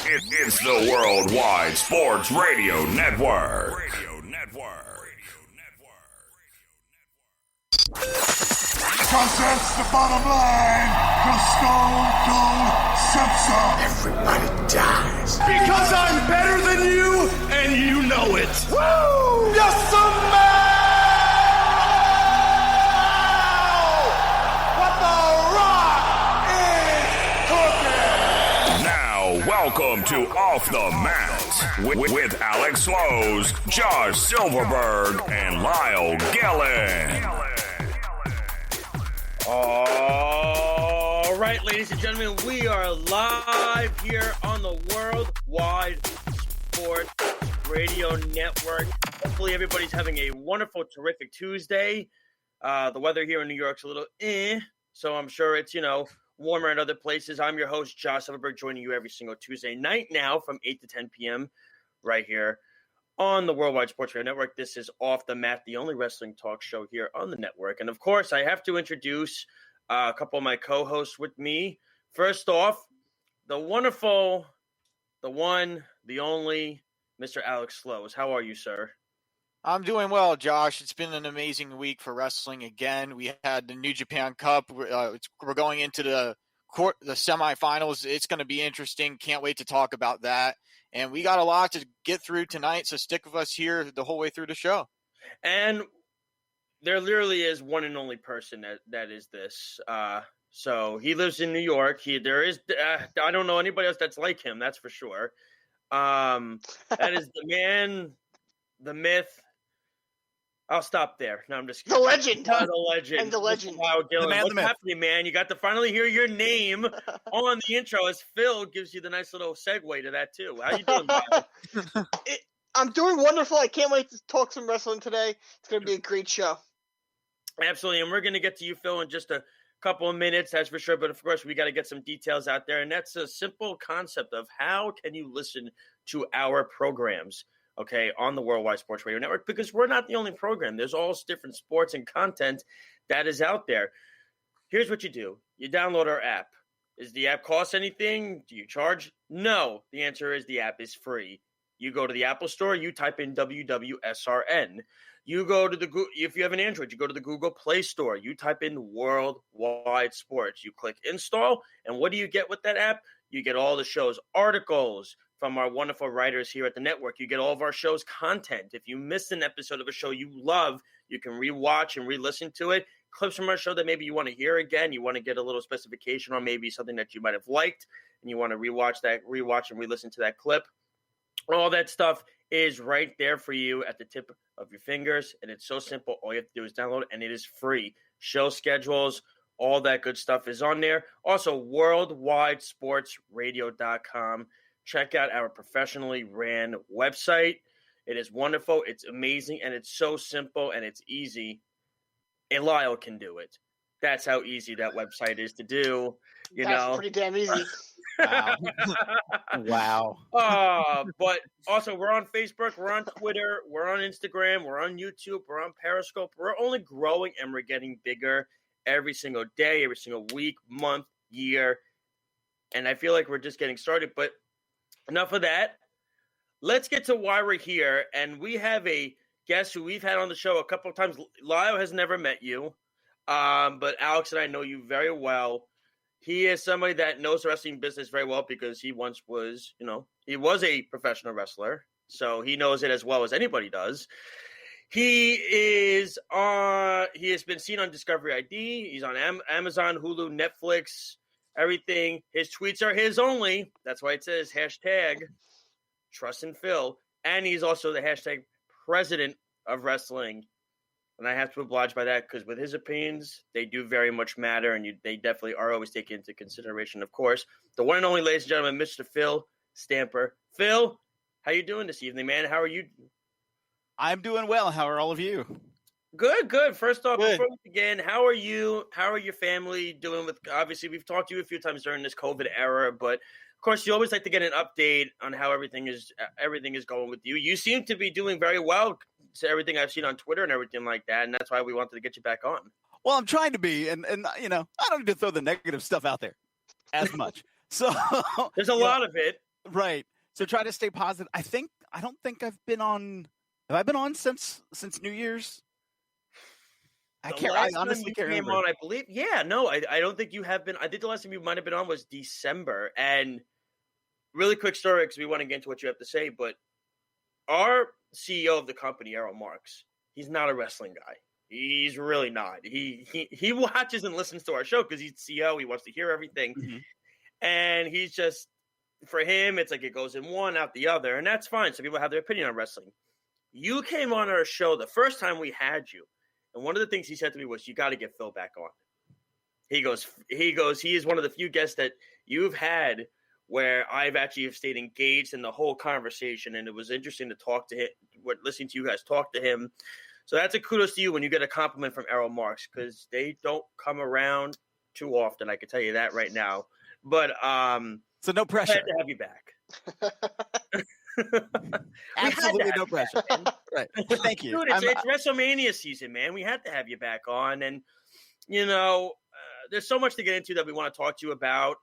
It's the Worldwide Sports Radio Network. Because that's the bottom line. The Stone Cold Simpson. Everybody dies. Because I'm better than you, and you know it. Woo! Yes, man! What the Rock is cooking! Now, welcome to Off the Mat with Alex Slows, Josh Silverberg, and Lyle Gillen. All right, ladies and gentlemen, we are live here on the Worldwide Sports Radio Network. Hopefully everybody's having a wonderful, terrific Tuesday. The weather here in New York's a little so I'm sure it's, warmer in other places. I'm your host, Josh Silverberg, joining you every single Tuesday night now from 8 to 10 p.m. right here on the Worldwide Sports Radio Network. This is Off the Mat, the only wrestling talk show here on the network. And, of course, I have to introduce a couple of my co-hosts with me. First off, the wonderful, the one, the only, Mr. Alex Slows. How are you, sir? I'm doing well, Josh. It's been an amazing week for wrestling again. We had the New Japan Cup. We're going into the semifinals. It's going to be interesting. Can't wait to talk about that. And we got a lot to get through tonight, so stick with us here the whole way through the show. And there literally is one and only person that is this. So he lives in New York. I don't know anybody else that's like him, that's for sure. That is the man, the myth. I'll stop there. No, I'm just kidding. The legend. The legend. And the legend. Wow, Gillen, the man, what's happening, man? You got to finally hear your name on the intro as Phil gives you the nice little segue to that, too. How you doing, Bob? I'm doing wonderful. I can't wait to talk some wrestling today. It's going to be a great show. Absolutely. And we're going to get to you, Phil, in just a couple of minutes, that's for sure. But, of course, we got to get some details out there. And that's a simple concept of how can you listen to our programs, okay, on the Worldwide Sports Radio Network, because we're not the only program. There's all different sports and content that is out there. Here's what you do. You download our app. Does the app cost anything? Do you charge? No. The answer is the app is free. You go to the Apple Store, you type in WWSRN. You go to if you have an Android, you go to the Google Play Store. You type in Worldwide Sports. You click install, and what do you get with that app? You get all the shows, articles from our wonderful writers here at the network. You get all of our show's content. If you missed an episode of a show you love, you can rewatch and re-listen to it. Clips from our show that maybe you want to hear again. You want to get a little specification on maybe something that you might have liked, and you want to rewatch and re-listen to that clip. All that stuff is right there for you at the tip of your fingers, and it's so simple. All you have to do is download it, and it is free. Show schedules, all that good stuff is on there. Also, worldwidesportsradio.com. Check out our professionally ran website. It is wonderful. It's amazing, and it's so simple, and it's easy. And Lyle can do it. That's how easy that website is to do. That's pretty damn easy. Wow. But also, we're on Facebook, we're on Twitter, we're on Instagram, we're on YouTube, we're on Periscope. We're only growing, and we're getting bigger every single day, every single week, month, year. And I feel like we're just getting started. But enough of that. Let's get to why we're here. And we have a guest who we've had on the show a couple of times. Lyle has never met you, but Alex and I know you very well. He is somebody that knows the wrestling business very well because he once was, he was a professional wrestler. So he knows it as well as anybody does. He has been seen on Discovery ID. He's on Amazon, Hulu, Netflix, everything. His tweets are his only. That's why it says hashtag Trust in Phil. And he's also the hashtag president of wrestling. And I have to oblige by that because with his opinions, they do very much matter, and they definitely are always taken into consideration, of course. The one and only, ladies and gentlemen, Mr. Phil Stamper. Phil, how you doing this evening, man? How are you? I'm doing well. How are all of you? Good. First off, before we begin, how are you? How are your family doing? Obviously, we've talked to you a few times during this COVID era, but of course, you always like to get an update on how everything is going with you. You seem to be doing very well to everything I've seen on Twitter and everything like that, and that's why we wanted to get you back on. Well, I'm trying to be, and I don't need to throw the negative stuff out there as much. So there's a lot of it. Right. So try to stay positive. I don't think I've been on. Have I been on since New Year's? I honestly can't remember. On, I believe. Yeah, no, I don't think you have been. I think the last time you might have been on was December. And really quick story, because we want to get into what you have to say. But our CEO of the company, Errol Marks, he's not a wrestling guy. He's really not. He watches and listens to our show because he's CEO. He wants to hear everything. Mm-hmm. And he's just, for him, it's like it goes in one, out the other. And that's fine. Some people have their opinion on wrestling. You came on our show the first time we had you. And one of the things he said to me was, you got to get Phil back on. He goes, he is one of the few guests that you've had where I've actually stayed engaged in the whole conversation. And it was interesting to talk to him, listening to you guys talk to him. So that's a kudos to you when you get a compliment from Errol Marks, because they don't come around too often. I can tell you that right now. But so no pressure. Glad to have you back. Absolutely no pressure. Right. Thank you. Dude, it's WrestleMania season, man. We had to have you back on. And, there's so much to get into that we want to talk to you about.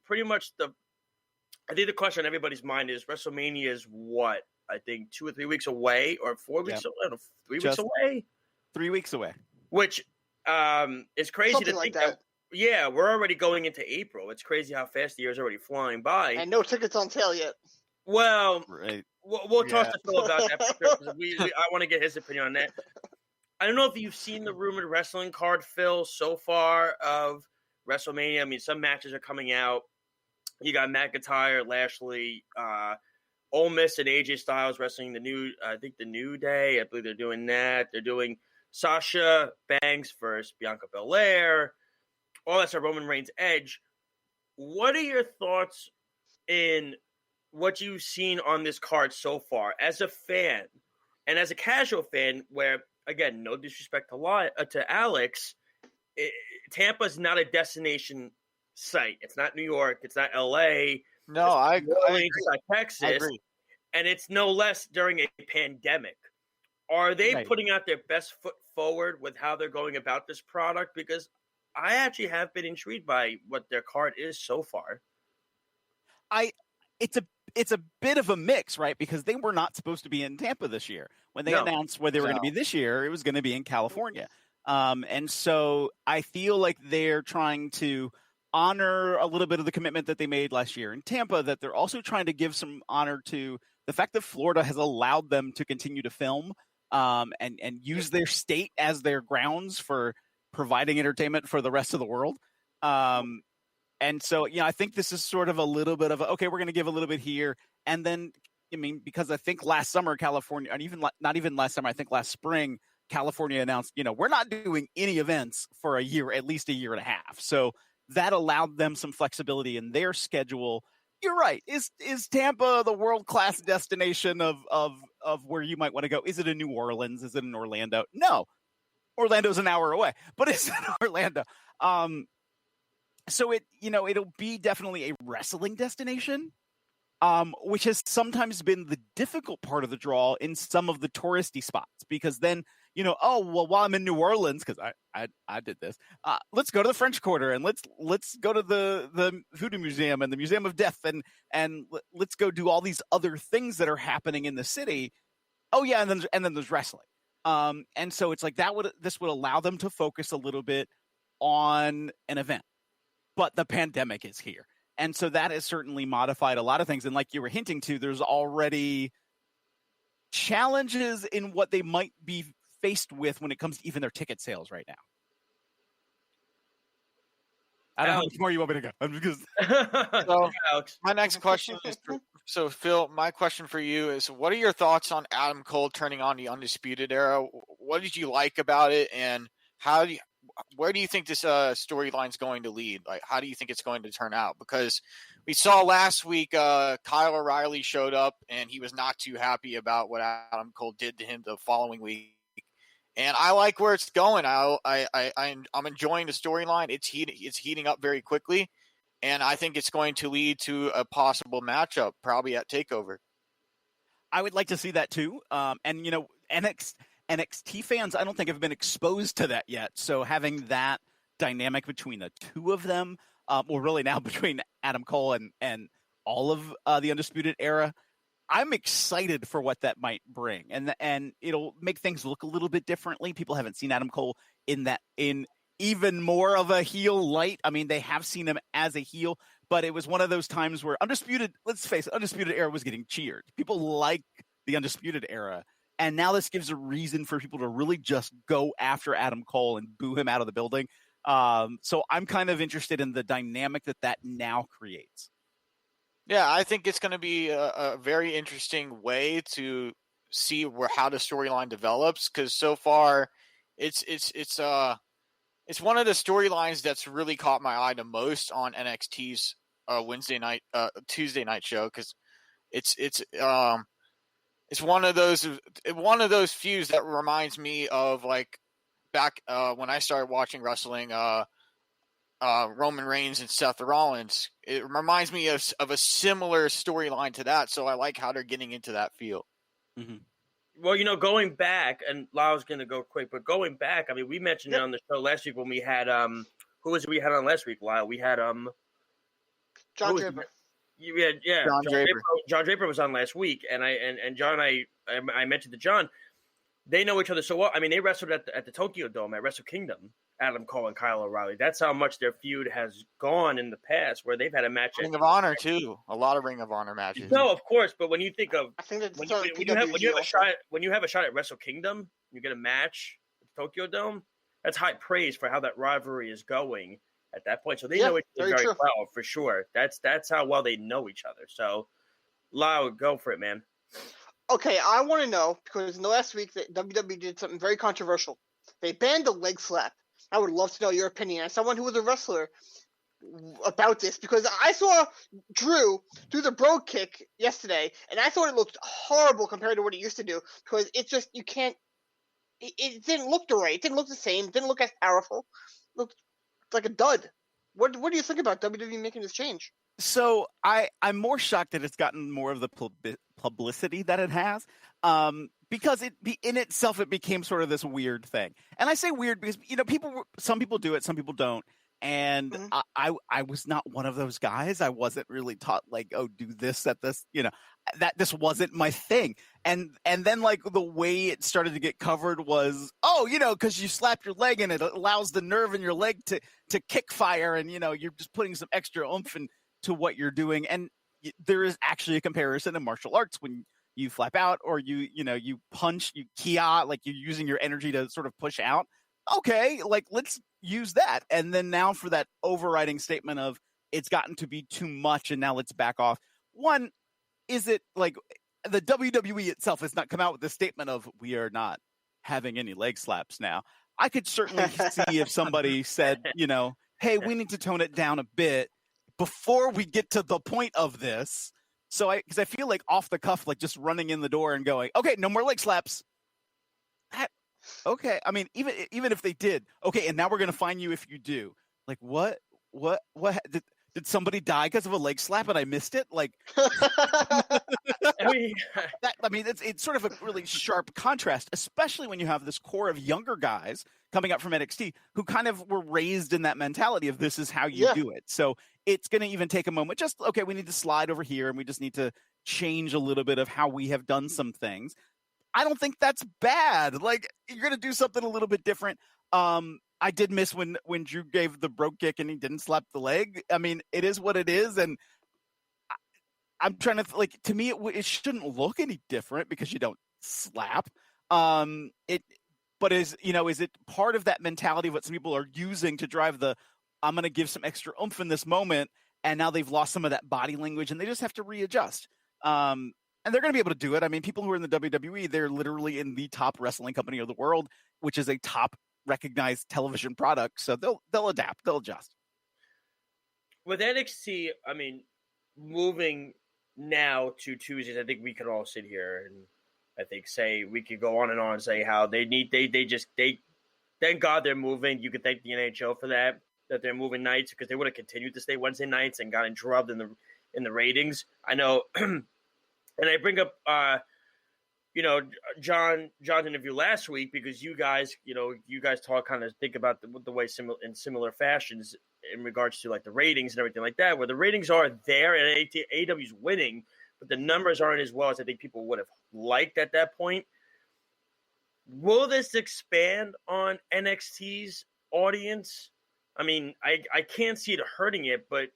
Pretty much I think the question on everybody's mind is WrestleMania is what? I think 2 or 3 weeks away, or 4 weeks away, 3 weeks away. 3 weeks away. Which is crazy Something to like think that. Yeah, we're already going into April. It's crazy how fast the year is already flying by. And no tickets on sale yet. Well, right. We'll talk to Phil about that. I want to get his opinion on that. I don't know if you've seen the rumored wrestling card, Phil, so far of WrestleMania. I mean, some matches are coming out. You got McIntyre, Lashley, Ole Miss, and AJ Styles wrestling the New Day. I believe they're doing that. They're doing Sasha Banks versus Bianca Belair. All that's a Roman Reigns Edge. What are your thoughts in what you've seen on this card so far as a fan and as a casual fan, where, again, no disrespect to Alex, Tampa's not a destination site. It's not New York. It's not LA. No, I agree. It's not Texas. I agree. And it's no less during a pandemic. Are they putting out their best foot forward with how they're going about this product? Because I actually have been intrigued by what their card is so far. It's a bit of a mix, right? Because they were not supposed to be in Tampa this year. When they announced where they were going to be this year, it was going to be in California. And so I feel like they're trying to honor a little bit of the commitment that they made last year in Tampa, that they're also trying to give some honor to the fact that Florida has allowed them to continue to film and use their state as their grounds for providing entertainment for the rest of the world. And so, I think this is sort of a little bit of okay, we're going to give a little bit here. And then, because I think last summer, California, and even not even last summer, I think last spring, California announced, we're not doing any events for a year, at least a year and a half. So that allowed them some flexibility in their schedule. You're right. Is Tampa the world-class destination of where you might want to go? Is it in New Orleans? Is it in Orlando? No. Orlando's an hour away, but it's in Orlando. So it'll be definitely a wrestling destination, which has sometimes been the difficult part of the draw in some of the touristy spots, because then, while I'm in New Orleans, because I did this, let's go to the French Quarter and let's go to the Voodoo Museum and the Museum of Death and let's go do all these other things that are happening in the city. Oh yeah, and then there's wrestling. And so it's like this would allow them to focus a little bit on an event. But the pandemic is here. And so that has certainly modified a lot of things. And like you were hinting to, there's already challenges in what they might be faced with when it comes to even their ticket sales right now. I don't know how much more you want me to go. So my next question is so Phil, my question for you is, what are your thoughts on Adam Cole turning on the Undisputed Era? What did you like about it, and where do you think this storyline is going to lead? Like, how do you think it's going to turn out? Because we saw last week Kyle O'Reilly showed up and he was not too happy about what Adam Cole did to him the following week. And I like where it's going. I'm enjoying the storyline. It's heating up very quickly, and I think it's going to lead to a possible matchup, probably at TakeOver. I would like to see that too. And NXT fans, I don't think have been exposed to that yet. So having that dynamic between the two of them, really now between Adam Cole and all of the Undisputed Era. I'm excited for what that might bring, and it'll make things look a little bit differently. People haven't seen Adam Cole in even more of a heel light. I mean, they have seen him as a heel, but it was one of those times where let's face it, Undisputed Era was getting cheered. People like the Undisputed Era, and now this gives a reason for people to really just go after Adam Cole and boo him out of the building. So I'm kind of interested in the dynamic that now creates. Yeah, I think it's going to be a very interesting way to see how the storyline develops, because so far it's one of the storylines that's really caught my eye the most on NXT's Tuesday night show, because it's one of those feuds that reminds me of like back when I started watching wrestling. Roman Reigns and Seth Rollins. It reminds me of a similar storyline to that, so I like how they're getting into that feel. Mm-hmm. Well, going back, and Lyle's going to go quick, but going back, I mean, we mentioned it on the show last week when we had who was it we had on last week, Lyle? We had John Draper. Yeah, John Draper was on last week, and John, I mentioned to John, they know each other so well. I mean, they wrestled at the Tokyo Dome at Wrestle Kingdom. Adam Cole and Kyle O'Reilly. That's how much their feud has gone in the past, where they've had a match. Ring of Honor too. A lot of Ring of Honor matches. No, of course, but when you think of, I think that's when you have a shot at Wrestle Kingdom, you get a match at the Tokyo Dome. That's high praise for how that rivalry is going at that point. So they know each other very well, for sure. That's how well they know each other. So, Lyle, go for it, man. Okay, I want to know, because in the last week that WWE did something very controversial. They banned the leg slap. I would love to know your opinion as someone who was a wrestler about this, because I saw Drew do the Brogue Kick yesterday, and I thought it looked horrible compared to what he used to do, because it's just, you can't, it didn't look the right. It didn't look the same. It didn't look as powerful. It looked like a dud. What do you think about WWE making this change? So I'm more shocked that it's gotten more of the publicity that it has, because in itself it became sort of this weird thing. And I say weird because some people do it, some people don't. And mm-hmm. I was not one of those guys. I wasn't really taught like, oh, do this at this, that this wasn't my thing. And then like the way it started to get covered was, because you slap your leg and it allows the nerve in your leg to kick fire, and you're just putting some extra oomph to what you're doing. And there is actually a comparison in martial arts when you flap out or you punch, you kia, like you're using your energy to sort of push out. Okay, like let's use that. And then now for that overriding statement of it's gotten to be too much and now let's back off. One, is it like the WWE itself has not come out with the statement of we are not having any leg slaps now. I could certainly see if somebody said, hey, we need to tone it down a bit before we get to the point of this. So because I feel like off the cuff, like just running in the door and going, okay, no more leg slaps. Okay. I mean, even if they did, okay. And now we're going to fine you if you do. Like what did somebody die because of a leg slap and I missed it? Like, it's sort of a really sharp contrast, especially when you have this core of younger guys coming up from NXT who kind of were raised in that mentality of this is how you do it. So it's going to even take a moment. Just, okay, we need to slide over here and we just need to change a little bit of how we have done some things. I don't think that's bad. Like, you're going to do something a little bit different. I did miss when Drew gave the Brogue Kick and he didn't slap the leg. I mean, it is what it is. And I'm trying to, to me, it shouldn't look any different because you don't slap. But is it part of that mentality of what some people are using to drive I'm going to give some extra oomph in this moment, and now they've lost some of that body language and they just have to readjust. And they're going to be able to do it. I mean, people who are in the WWE, they're literally in the top wrestling company of the world, which is a top recognized television product. So they'll adapt, they'll adjust. With NXT, I mean, moving now to Tuesdays, I think we could all sit here and I think we could go on and say how they thank God they're moving. You could thank the NHL for that they're moving nights, because they would have continued to stay Wednesday nights and gotten drubbed in the ratings. I know. And I bring up, John's interview last week because you guys talk, kind of think about the way similar fashions. in regards to like the ratings and everything like that, where the ratings are there and AEW's winning, but the numbers aren't as well as I think people would have liked at that point. Will this expand on NXT's audience? I mean, I can't see it hurting it, but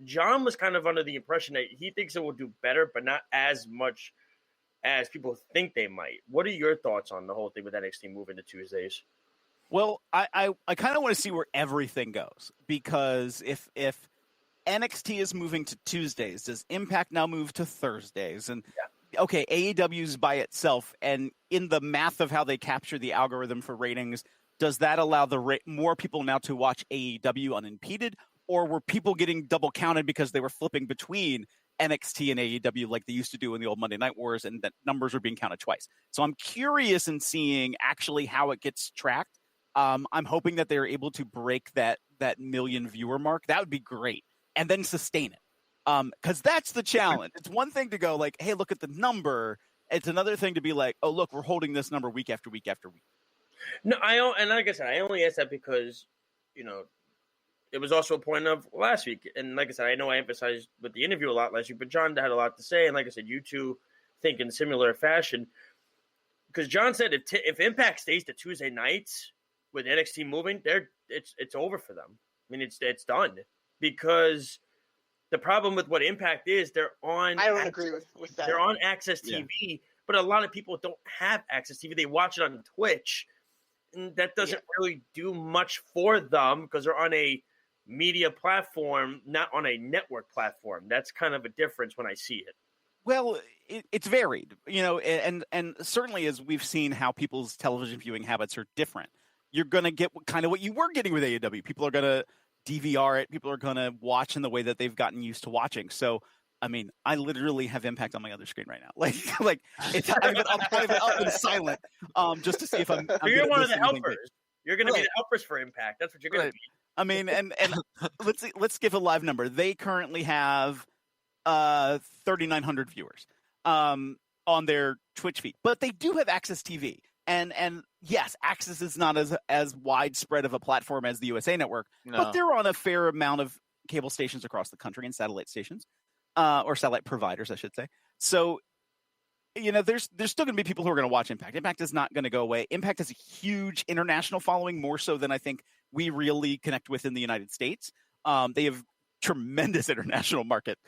John was kind of under the impression that he thinks it will do better, but not as much as people think they might. What are your thoughts on the whole thing with NXT moving to Tuesdays? Well, I kind of want to see where everything goes, because if NXT is moving to Tuesdays, does Impact now move to Thursdays? And okay, AEW's by itself, and in the math of how they capture the algorithm for ratings, does that allow more people now to watch AEW unimpeded, or were people getting double counted because they were flipping between NXT and AEW like they used to do in the old Monday Night Wars, and that numbers were being counted twice? So I'm curious in seeing actually how it gets tracked. I'm hoping that they're able to break that million viewer mark. That would be great, and then sustain it. Because that's the challenge. It's one thing to go like, hey, look at the number. It's another thing to be like, oh, look, we're holding this number week after week after week. No, and like I said, I only asked that because, it was also a point of last week. And like I said, I know I emphasized with the interview a lot last week, but John had a lot to say. And like I said, you two think in similar fashion. Because John said if Impact stays to Tuesday nights with NXT moving, it's over for them. I mean, it's done. Because the problem with what Impact is, they're on... I don't agree with that. They're on Access TV, but a lot of people don't have Access TV. They watch it on Twitch. And that doesn't really do much for them because they're on a media platform, not on a network platform. That's kind of a difference when I see it. Well, it's varied, and certainly as we've seen how people's television viewing habits are different, you're going to get kind of what you were getting with AEW. People are going to DVR it. People are going to watch in the way that they've gotten used to watching. So, I mean, I literally have Impact on my other screen right now. Like it's I'll play it up in silent, just to see if I'm you're one of the helpers. You're going to be the helpers for Impact. That's what you're going to be. I mean, and let's give a live number. They currently have 3,900 viewers on their Twitch feed, but they do have Access TV. And yes, Access is not as widespread of a platform as the USA Network, but they're on a fair amount of cable stations across the country and satellite stations. Or satellite providers, I should say. So, there's still going to be people who are going to watch Impact. Impact is not going to go away. Impact has a huge international following, more so than I think we really connect with in the United States. They have tremendous international market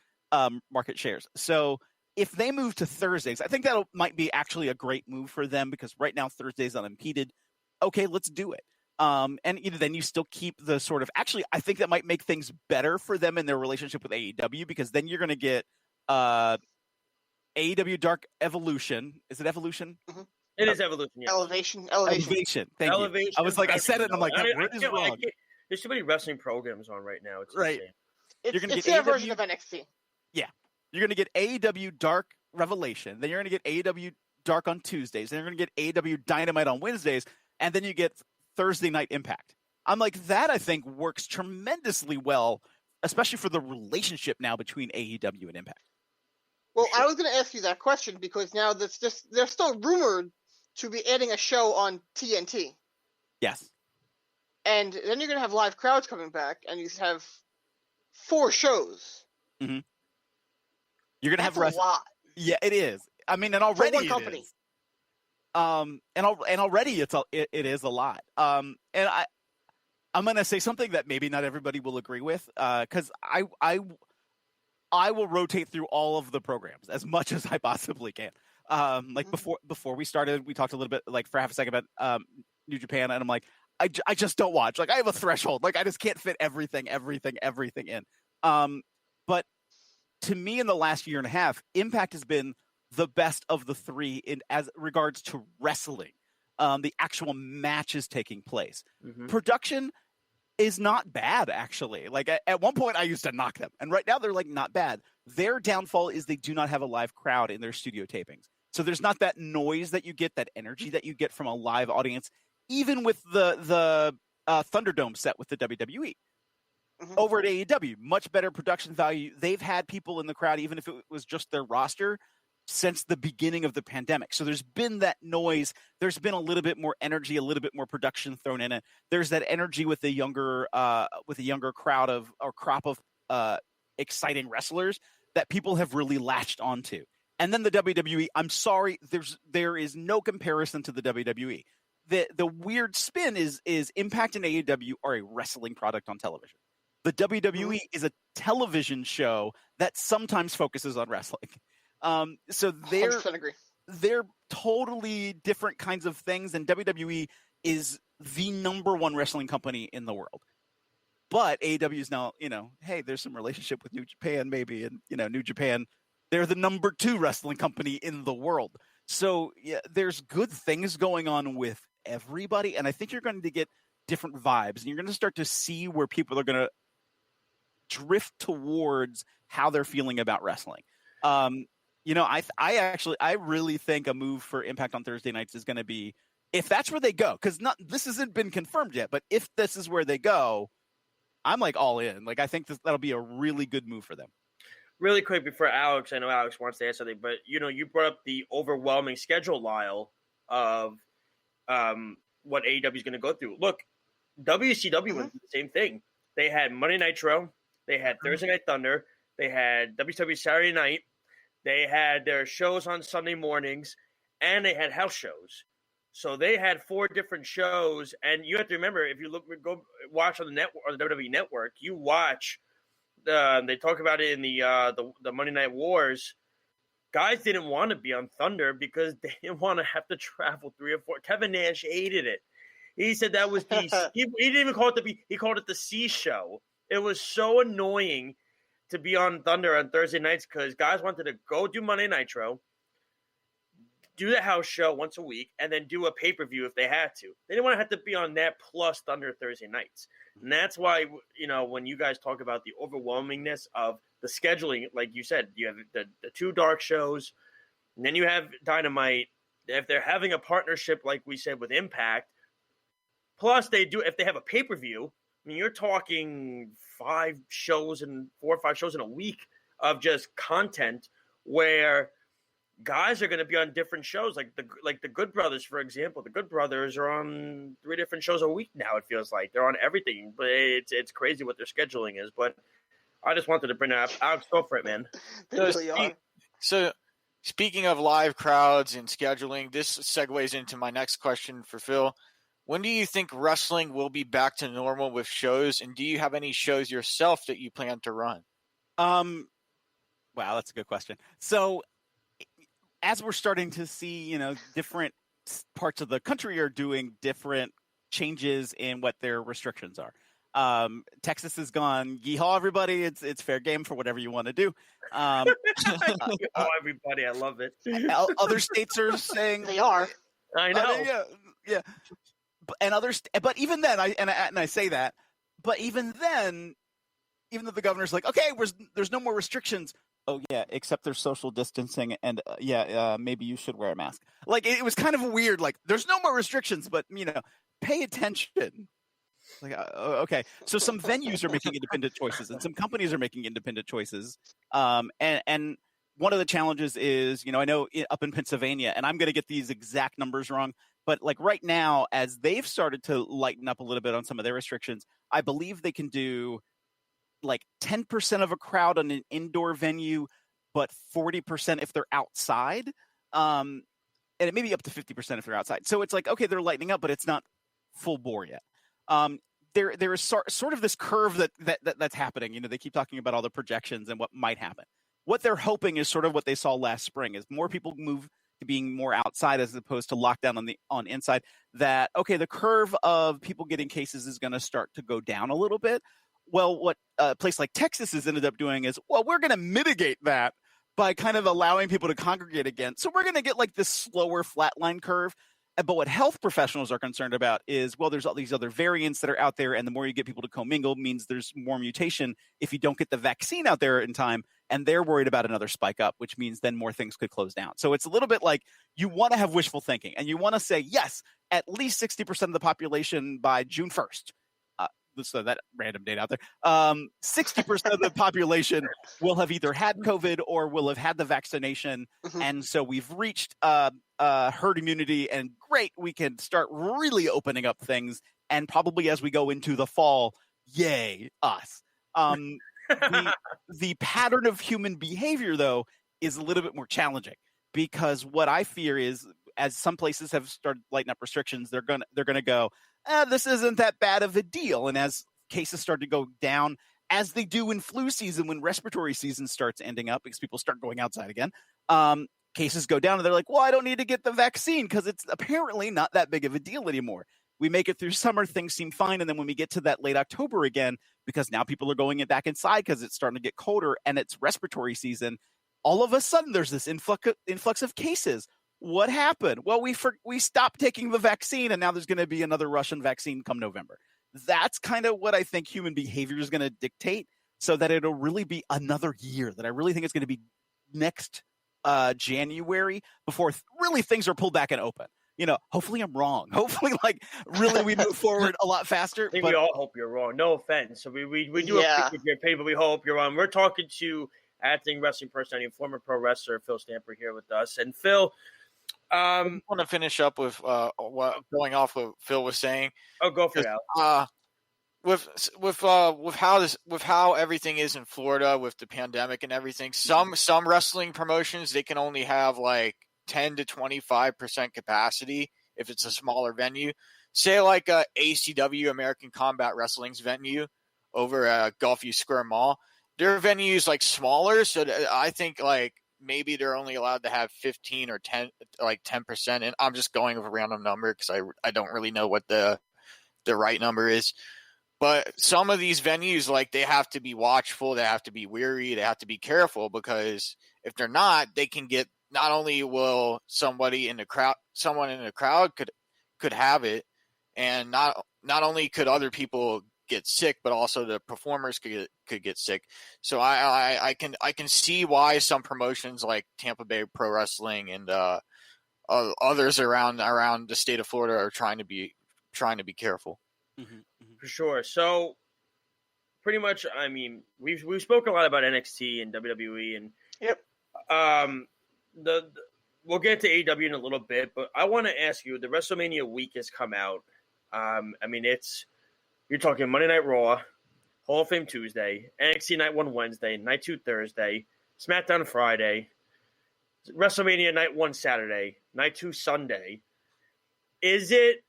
shares. So if they move to Thursdays, I think that might be actually a great move for them, because right now Thursday's unimpeded. Okay, let's do it. And then you still keep the sort of, actually, I think that might make things better for them in their relationship with AEW, because then you're going to get AEW Dark Evolution. Is it Evolution? Mm-hmm. It is Evolution. Yeah. Elevation. Thank you. I was like, I said it, and I'm like, that word is wrong. There's too many wrestling programs on right now. It's right. Insane. It's their version of NXT. Yeah. You're going to get AEW Dark Revelation. Then you're going to get AEW Dark on Tuesdays. Then you're going to get AEW Dynamite on Wednesdays. And then you get Thursday Night Impact. I'm like, that I think works tremendously well, especially for the relationship now between AEW and Impact. Well, I was going to ask you that question because now they're still rumored to be adding a show on TNT. Yes. And then you're going to have live crowds coming back, and you have 4 shows. Mm-hmm. You're going to have a lot. Yeah, it is. I mean, and already for one company. It is. And already it is a lot. And I'm going to say something that maybe not everybody will agree with, because I will rotate through all of the programs as much as I possibly can. Before we started, we talked a little bit, like for half a second about New Japan, and I'm like, I just don't watch. Like, I have a threshold. Like, I just can't fit everything in. But to me, in the last year and a half, Impact has been the best of the 3 in as regards to wrestling, the actual matches taking place. Mm-hmm. Production is not bad, actually. Like at one point I used to knock them, and right now they're like not bad. Their downfall is they do not have a live crowd in their studio tapings. So there's not that noise that you get, that energy that you get from a live audience, even with the Thunderdome set with the WWE. Mm-hmm. Over at AEW, much better production value. They've had people in the crowd, even if it was just their roster. since the beginning of the pandemic. So there's been that noise. There's been a little bit more energy, a little bit more production thrown in it. There's that energy with a younger crowd of or crop of exciting wrestlers that people have really latched onto. And then the WWE, I'm sorry, there is no comparison to the WWE. The weird spin is Impact and AEW are a wrestling product on television. The WWE is a television show that sometimes focuses on wrestling. So they're totally different kinds of things, and WWE is the number one wrestling company in the world. But AEW is now, hey, there's some relationship with New Japan maybe, and New Japan, they're the number 2 wrestling company in the world. So yeah, there's good things going on with everybody, and I think you're going to get different vibes, and you're going to start to see where people are going to drift towards how they're feeling about wrestling. I really think a move for Impact on Thursday nights is going to be, if that's where they go, because this hasn't been confirmed yet, but if this is where they go, I'm like all in. Like, I think that'll be a really good move for them. Really quick before Alex, I know Alex wants to add something, but you brought up the overwhelming schedule, Lyle, of what AEW is going to go through. Look, WCW was the same thing. They had Monday Nitro, they had Thursday Night Thunder, they had WCW Saturday Night, they had their shows on Sunday mornings, and they had house shows. So they had 4 different shows, and you have to remember, if you go watch on the network, or the WWE Network, you watch. They talk about it in the Monday Night Wars. Guys didn't want to be on Thunder because they didn't want to have to travel 3 or 4. Kevin Nash hated it. He said that was the he didn't even call it he called it the C show. It was so annoying to be on Thunder on Thursday nights because guys wanted to go do Monday Nitro, do the house show once a week, and then do a pay-per-view if they had to. They didn't want to have to be on that plus Thunder Thursday nights. And that's why, when you guys talk about the overwhelmingness of the scheduling, like you said, you have the 2 dark shows, and then you have Dynamite. If they're having a partnership, like we said, with Impact, plus if they have a pay-per-view, I mean, you're talking 4 or 5 shows in a week of just content where guys are going to be on different shows, like the Good Brothers, for example. The Good Brothers are on 3 different shows a week now. It feels like they're on everything, but it's crazy what their scheduling is. But I just wanted to bring it up. Alex, go for it, man. So speaking of live crowds and scheduling, this segues into my next question for Phil. When do you think wrestling will be back to normal with shows, and do you have any shows yourself that you plan to run? Wow, that's a good question. So, as we're starting to see, different parts of the country are doing different changes in what their restrictions are. Texas has gone, yeehaw, everybody. It's fair game for whatever you want to do. Yeehaw, everybody. I love it. Other states are saying they are. I know. Yeah. But even then, I say that, but even then, even though the governor's like, okay, there's no more restrictions. Oh yeah, except there's social distancing, and maybe you should wear a mask. Like, it was kind of weird. Like, there's no more restrictions, but pay attention. Like, okay, so some venues are making independent choices, and some companies are making independent choices. And one of the challenges is, I know up in Pennsylvania, and I'm going to get these exact numbers wrong, but like right now, as they've started to lighten up a little bit on some of their restrictions, I believe they can do like 10% of a crowd on an indoor venue, but 40% if they're outside. And it may be up to 50% if they're outside. So it's like, okay, they're lightening up, but it's not full bore yet. There is sort of this curve that's happening. They keep talking about all the projections and what might happen. What they're hoping is sort of what they saw last spring, is more people move to being more outside as opposed to lockdown on inside. That, okay, the curve of people getting cases is going to start to go down a little bit. Well, what a place like Texas has ended up doing is, we're going to mitigate that by kind of allowing people to congregate again. So we're going to get like this slower flatline curve. But what health professionals are concerned about is, there's all these other variants that are out there, and the more you get people to commingle means there's more mutation if you don't get the vaccine out there in time, and they're worried about another spike up, which means then more things could close down. So it's a little bit like you want to have wishful thinking, and you want to say, yes, at least 60% of the population by June 1st. let's throw that random data out there. 60% of the population will have either had COVID or will have had the vaccination. Mhm. And so we've reached herd immunity, and great, we can start really opening up things. And probably as we go into the fall, yay, us. The pattern of human behavior, though, is a little bit more challenging, because what I fear is, as some places have started lighting up restrictions, they're gonna go, this isn't that bad of a deal. And as cases start to go down, as they do in flu season when respiratory season starts ending up because people start going outside again, cases go down and they're like, well, I don't need to get the vaccine because it's apparently not that big of a deal anymore. We make it through summer, things seem fine. And then when we get to that late October again, because now people are going back inside because it's starting to get colder and it's respiratory season, all of a sudden there's this influx of cases. What happened? Well, we stopped taking the vaccine, and now there's going to be another Russian vaccine come November. That's kind of what I think human behavior is going to dictate, so that it'll really be another year, that I really think it's going to be next January before really things are pulled back and open. Hopefully I'm wrong. Hopefully, really we move forward a lot faster. I think we all hope you're wrong. No offense. So we do appreciate your opinion, but we hope you're wrong. We're talking to acting wrestling personality and former pro wrestler Phil Stamper here with us. And Phil, I want to finish up with going off what Phil was saying. Oh, go for it, Al. With how everything is in Florida with the pandemic and everything, some wrestling promotions, they can only have 10 to 25% capacity if it's a smaller venue. Say a ACW, American Combat Wrestling's venue over at Gulfview Square Mall. Their venues smaller, so I think maybe they're only allowed to have 15 or 10%. And I'm just going with a random number because I don't really know what the right number is. But some of these venues, they have to be watchful, they have to be wary, they have to be careful, because if they're not, they can get, not only will someone in the crowd could have it, and not only could other people get sick, but also the performers could get sick. So I can see why some promotions like Tampa Bay Pro Wrestling and others around the state of Florida are trying to be careful. Mm-hmm, mm-hmm. For sure. So pretty much, I mean, we've spoken a lot about NXT and WWE, and yep. We'll get to AEW in a little bit, but I want to ask you, the WrestleMania week has come out. I mean, you're talking Monday Night Raw, Hall of Fame Tuesday, NXT Night 1 Wednesday, Night 2 Thursday, SmackDown Friday, WrestleMania Night 1 Saturday, Night 2 Sunday. Is it,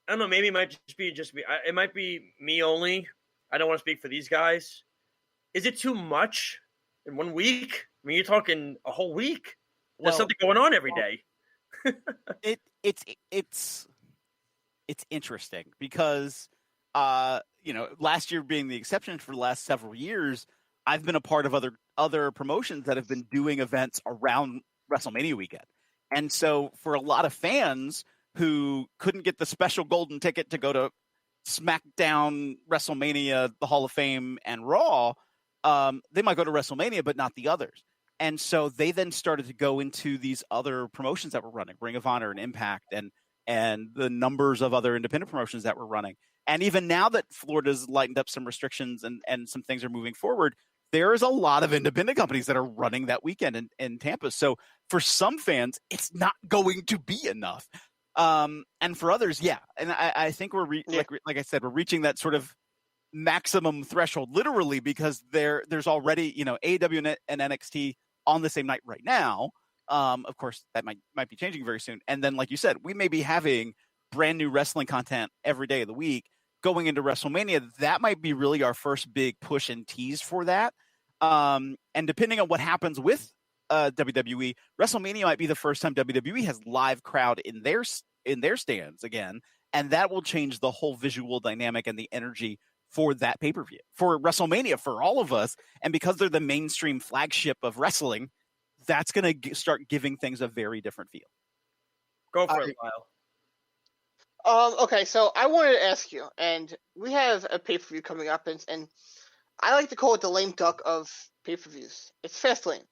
I don't know, maybe it might just be it might be me only. I don't want to speak for these guys. Is it too much in 1 week? I mean, you're talking a whole week. There's something going on every day. It's interesting because last year being the exception for the last several years, I've been a part of other promotions that have been doing events around WrestleMania weekend. And so for a lot of fans who couldn't get the special golden ticket to go to SmackDown, WrestleMania, the Hall of Fame, and Raw, they might go to WrestleMania, but not the others. And so they then started to go into these other promotions that were running, Ring of Honor and Impact, and the numbers of other independent promotions that were running. And even now that Florida's lightened up some restrictions and some things are moving forward, there is a lot of independent companies that are running that weekend in Tampa. So for some fans, it's not going to be enough. And for others, yeah. And I think like I said, we're reaching that sort of maximum threshold, literally, because there's already, AEW and NXT on the same night right now. Of course, that might be changing very soon. And then, like you said, we may be having brand new wrestling content every day of the week going into WrestleMania. That might be really our first big push and tease for that. And depending on what happens with WWE, WrestleMania might be the first time WWE has live crowd in their stands again, and that will change the whole visual dynamic and the energy for that pay-per-view, for WrestleMania, for all of us. And because they're the mainstream flagship of wrestling, that's going to start giving things a very different feel. Go for it, Lyle. Okay, so I wanted to ask you, and we have a pay-per-view coming up, and I like to call it the lame duck of pay-per-views. It's Fastlane.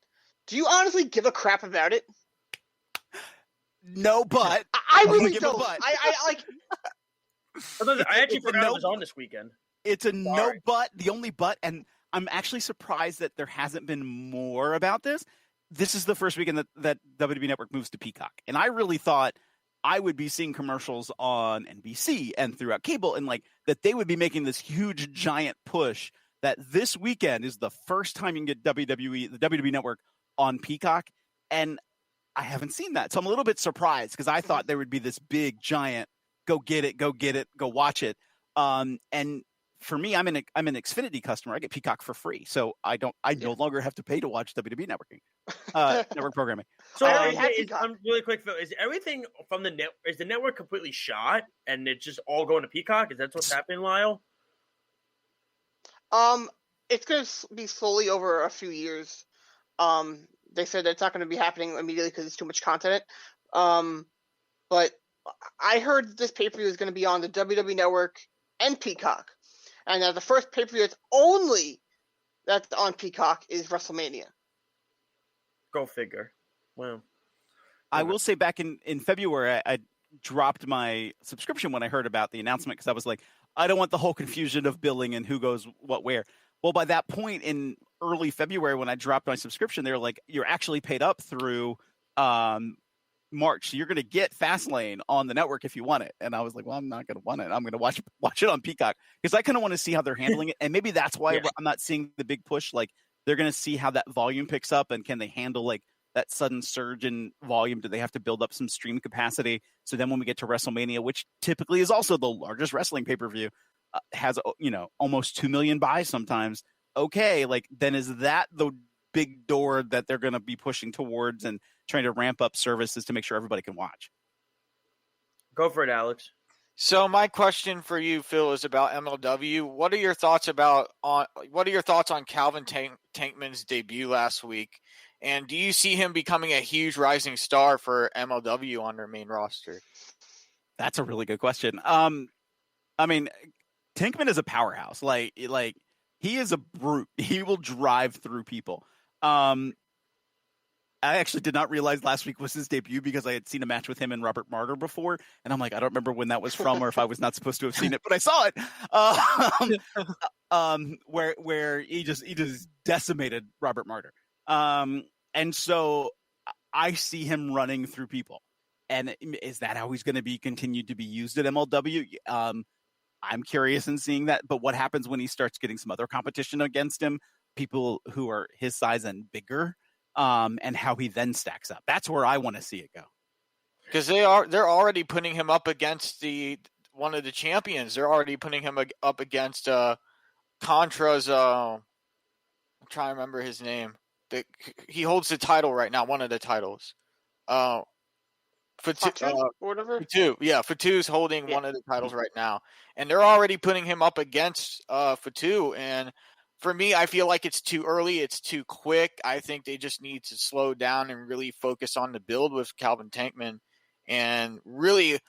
Do you honestly give a crap about it? No, but I really don't. I I actually forgot it was on this weekend. It's a no but. The only but, and I'm actually surprised that there hasn't been more about this. This is the first weekend that WWE Network moves to Peacock. And I really thought I would be seeing commercials on NBC and throughout cable, and like that they would be making this huge giant push that this weekend is the first time you can get the WWE Network on Peacock. And I haven't seen that. So I'm a little bit surprised because I thought there would be this big giant, go get it, go watch it. And for me, I'm an Xfinity customer. I get Peacock for free. So I no longer have to pay to watch WWE network programming. So I'm really quick, Phil. Is everything from is the network completely shot and it's just all going to Peacock? Is that what's happening, Lyle? It's going to be slowly over a few years. They said it's not going to be happening immediately because it's too much content. But I heard this pay-per-view is going to be on the WWE Network and Peacock. And the first pay-per-view that's on Peacock is WrestleMania. Go figure. Wow. I will say back in February, I dropped my subscription when I heard about the announcement because I was like, I don't want the whole confusion of billing and who goes what where. Well, by that point in early February, when I dropped my subscription, they're like, you're actually paid up through March. So you're going to get Fastlane on the network if you want it. And I was like, well, I'm not going to want it. I'm going to watch it on Peacock because I kind of want to see how they're handling it. And maybe that's why I'm not seeing the big push. Like they're going to see how that volume picks up and can they handle like that sudden surge in volume? Do they have to build up some stream capacity? So then when we get to WrestleMania, which typically is also the largest wrestling pay-per-view, has, almost 2 million buys sometimes. Okay, like then is that the big door that they're going to be pushing towards and trying to ramp up services to make sure everybody can watch? Go for it, Alex. So my question for you, Phil, is about MLW. What are your thoughts on Calvin Tankman's debut last week? And do you see him becoming a huge rising star for MLW on their main roster? That's a really good question. I mean, Tankman is a powerhouse. Like he is a brute. He will drive through people. I actually did not realize last week was his debut because I had seen a match with him and Robert Martyr before, and I'm like, I don't remember when that was from or if I was not supposed to have seen it, but I saw it. Where he just decimated Robert Martyr. And so I see him running through people. And is that how he's going to be continued to be used at MLW? I'm curious in seeing that. But what happens when he starts getting some other competition against him, people who are his size and bigger, and how he then stacks up? That's where I want to see it go. Because they're already putting him up against one of the champions. They're already putting him up against Contra's. I'm trying to remember his name. He holds the title right now, one of the titles. Fatu. Yeah, Fatu's holding one of the titles right now. And they're already putting him up against Fatu. And for me, I feel like it's too early. It's too quick. I think they just need to slow down and really focus on the build with Calvin Tankman and really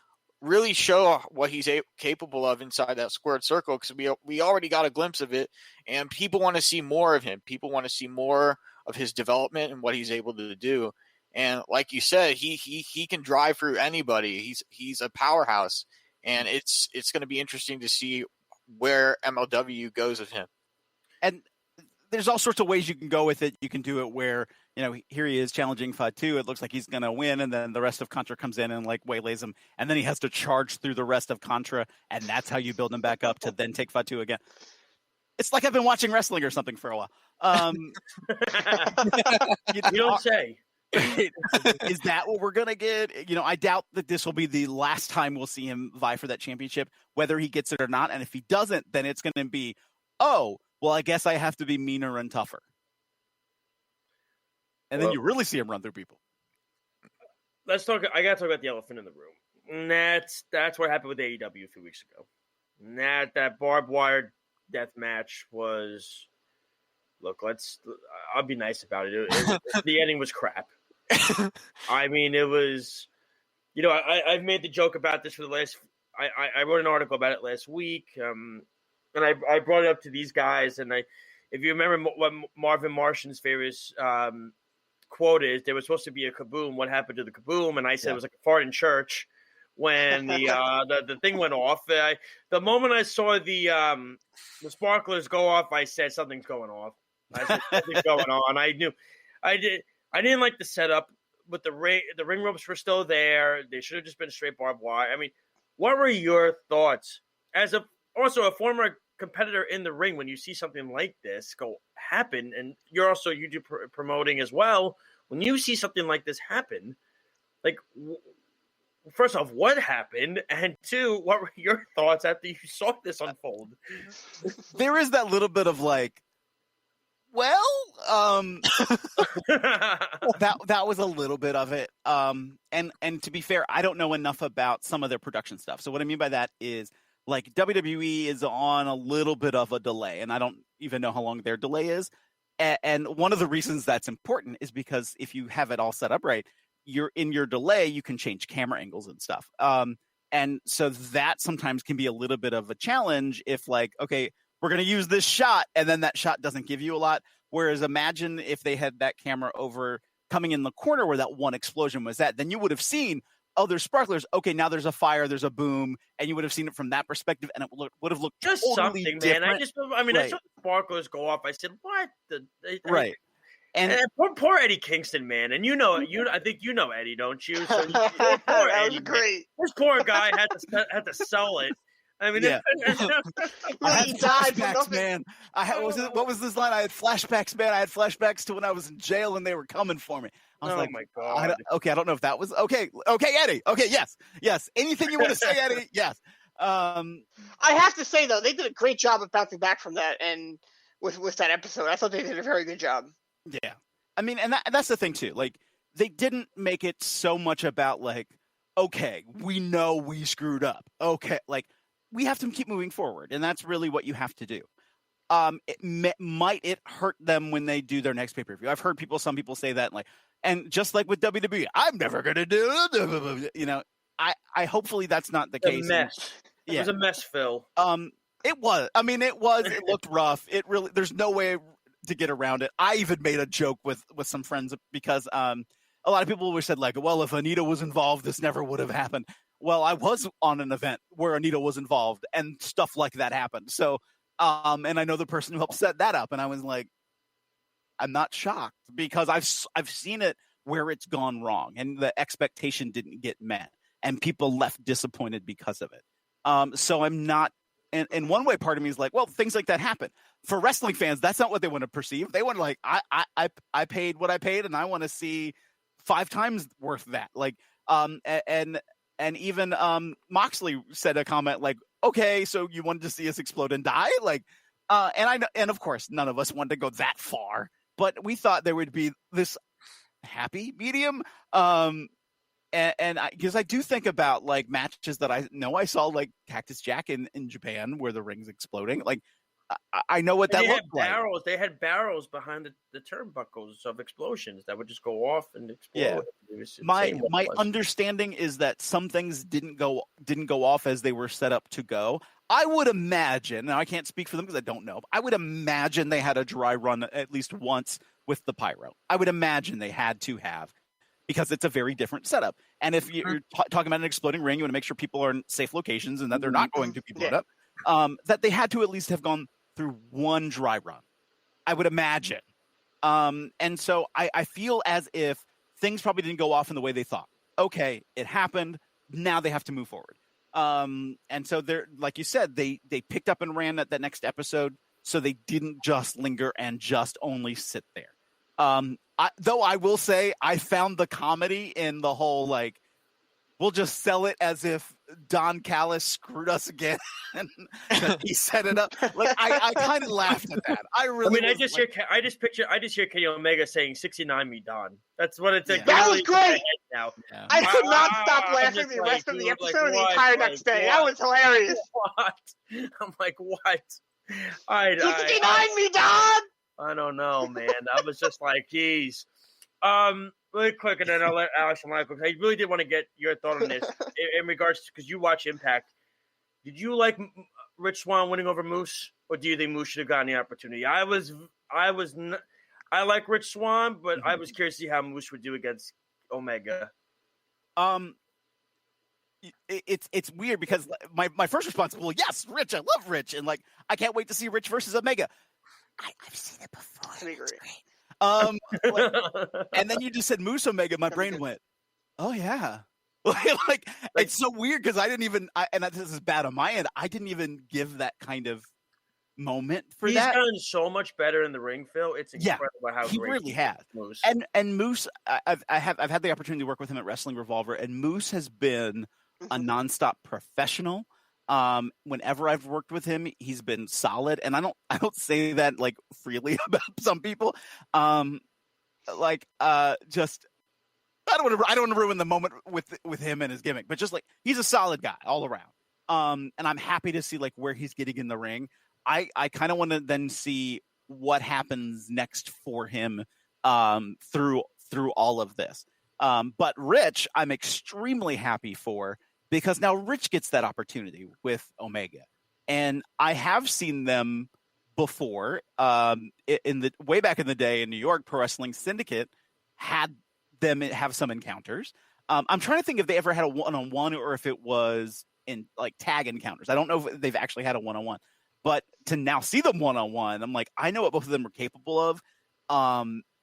show what he's capable of inside that squared circle, because we already got a glimpse of it, and people want to see more of him. People want to see more of his development and what he's able to do. And like you said, he can drive through anybody. He's a powerhouse, and it's going to be interesting to see where MLW goes with him. And there's all sorts of ways you can go with it. You can do it where, here he is challenging Fatu. It looks like he's going to win, and then the rest of Contra comes in and waylays him, and then he has to charge through the rest of Contra, and that's how you build him back up to then take Fatu again. It's like I've been watching wrestling or something for a while. You don't say. Is that what we're going to get? I doubt that this will be the last time we'll see him vie for that championship, whether he gets it or not. And if he doesn't, then it's going to be, well, I guess I have to be meaner and tougher. And then you really see him run through people. Let's talk. I got to talk about the elephant in the room. And that's what happened with AEW a few weeks ago. And that barbed wire death match was, I'll be nice about it. The ending was crap. I mean, it was, I've made the joke about this for the last, I wrote an article about it last week. And I brought it up to these guys. And if you remember what Marvin Martian's famous quote is, there was supposed to be a kaboom. What happened to the kaboom? And I said it was like a fart in church, when the thing went off. The moment I saw the sparklers go off, I said something's going off. I said something's going on. I didn't like the setup, but the ring ropes were still there. They should have just been straight barbed wire. I mean, what were your thoughts as also a former competitor in the ring when you see something like this happen, and you're also promoting as well? When you see something like this happen, like, first off, what happened? And two, what were your thoughts after you saw this unfold? There is that little bit of like, that was a little bit of it. And to be fair, I don't know enough about some of their production stuff. So what I mean by that is, like, WWE is on a little bit of a delay, and I don't even know how long their delay is. And one of the reasons that's important is because if you have it all set up right, you're in your delay, you can change camera angles and stuff. And so that sometimes can be a little bit of a challenge if, like, okay, we're going to use this shot, and then that shot doesn't give you a lot. Whereas imagine if they had that camera over coming in the corner where that one explosion was at, then you would have seen, oh, there's sparklers. Okay, now there's a fire, there's a boom, and you would have seen it from that perspective, and it would have looked just totally something, different. Man. I saw the sparklers go off. I said, what? Right. And poor Eddie Kingston, man. And I think you know Eddie, don't you? So that was great. This poor guy had to sell it. I mean, yeah. I had He died for flashbacks, nothing. man. What was this line? I had flashbacks, man. I had flashbacks to when I was in jail and they were coming for me. I was my God. I don't know if that was okay. Okay, Eddie. Okay, yes. Anything you want to say, Eddie? Yes. I have to say though, they did a great job of bouncing back from that, and with that episode, I thought they did a very good job. Yeah, I mean, and that's the thing too. Like, they didn't make it so much about like, okay, we know we screwed up. Okay, like, we have to keep moving forward, and that's really what you have to do. Might it hurt them when they do their next pay-per-view? I've heard some people say that, like, and just like with WWE, I'm never gonna do it. You know, I hopefully that's not the case. It was a mess, Phil. It was. I mean, it was. It looked rough. It really. There's no way to get around it. I even made a joke with some friends because a lot of people said, like, well, if Anita was involved, this never would have happened. Well, I was on an event where Anita was involved and stuff like that happened. So, and I know the person who helped set that up, and I was like, I'm not shocked because I've seen it where it's gone wrong and the expectation didn't get met and people left disappointed because of it. So I'm not, and in one way, part of me is like, well, things like that happen. For wrestling fans, that's not what they want to perceive. They want to, like, I paid what I paid, and I want to see 5 times worth that. Like, and even Moxley said a comment like, okay, so you wanted to see us explode and die? Like, and I know, and of course, none of us wanted to go that far, but we thought there would be this happy medium. And because I do think about, like, matches that I know I saw, like Cactus Jack in Japan where the ring's exploding. Like, I know what that looked like. They had barrels behind the turnbuckles of explosions that would just go off and explode. Yeah. My understanding is that some things didn't go off as they were set up to go. I would imagine, and I can't speak for them because I don't know, but I would imagine they had a dry run at least once with the pyro. I would imagine they had to have, because it's a very different setup. And if you're talking about an exploding ring, you want to make sure people are in safe locations and that they're not going to be blown up. That they had to at least have gone through one dry run, I would imagine. And so I feel as if things probably didn't go off in the way they thought. Okay, it happened. Now they have to move forward. And so they're, like you said, they picked up and ran at that next episode, so they didn't just linger and just only sit there. Though I will say I found the comedy in the whole, like, we'll just sell it as if Don Callis screwed us again and he set it up. Like, I kind of laughed at that. I just hear Kenny Omega saying 69 me Don. That's what it's like. That was great. Now. Yeah. I could not stop laughing the rest of the episode the entire next day. That was hilarious. What? I'm like, what? 69 me Don. I don't know, man. I was just like, geez. Really quick, and then I'll let Alex and Michael. I really did want to get your thought on this in regards to, because you watch Impact. Did you like Rich Swann winning over Moose, or do you think Moose should have gotten the opportunity? I like Rich Swann, but I was curious to see how Moose would do against Omega. it's weird because my first response, well, yes, Rich, I love Rich, and like I can't wait to see Rich versus Omega. I've seen it before. It's great. And then you just said Moose Omega. My brain went, oh yeah. like it's so weird because I didn't even. And this is bad on my end. I didn't even give that kind of moment for He's that. He's done so much better in the ring, Phil. It's incredible how he great really has. Moose. And Moose, I've had the opportunity to work with him at Wrestling Revolver, and Moose has been a nonstop professional. Whenever I've worked with him, he's been solid, and I don't say that like freely about some people. Just I don't want to ruin the moment with him and his gimmick, but just like he's a solid guy all around. And I'm happy to see like where he's getting in the ring. I kind of want to then see what happens next for him through all of this. But Rich, I'm extremely happy for. Because now Rich gets that opportunity with Omega, and I have seen them before. In the way back in the day in New York, Pro Wrestling Syndicate had them have some encounters. I'm trying to think if they ever had a one-on-one or if it was in like tag encounters. I don't know if they've actually had a one-on-one, but to now see them one-on-one, I'm like, I know what both of them are capable of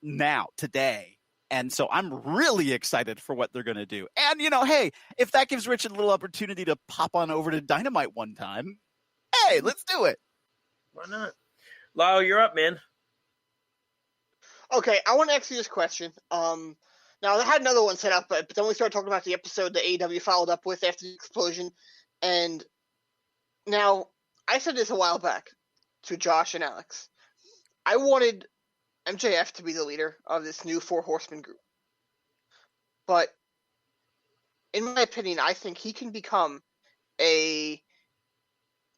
now today. And so I'm really excited for what they're going to do. And, hey, if that gives Rich a little opportunity to pop on over to Dynamite one time, hey, let's do it. Why not? Lyle, you're up, man. Okay, I want to ask you this question. Now, I had another one set up, but then we started talking about the episode that AEW followed up with after the explosion. And now, I said this a while back to Josh and Alex. I wanted MJF to be the leader of this new Four Horsemen group. But in my opinion, I think he can become a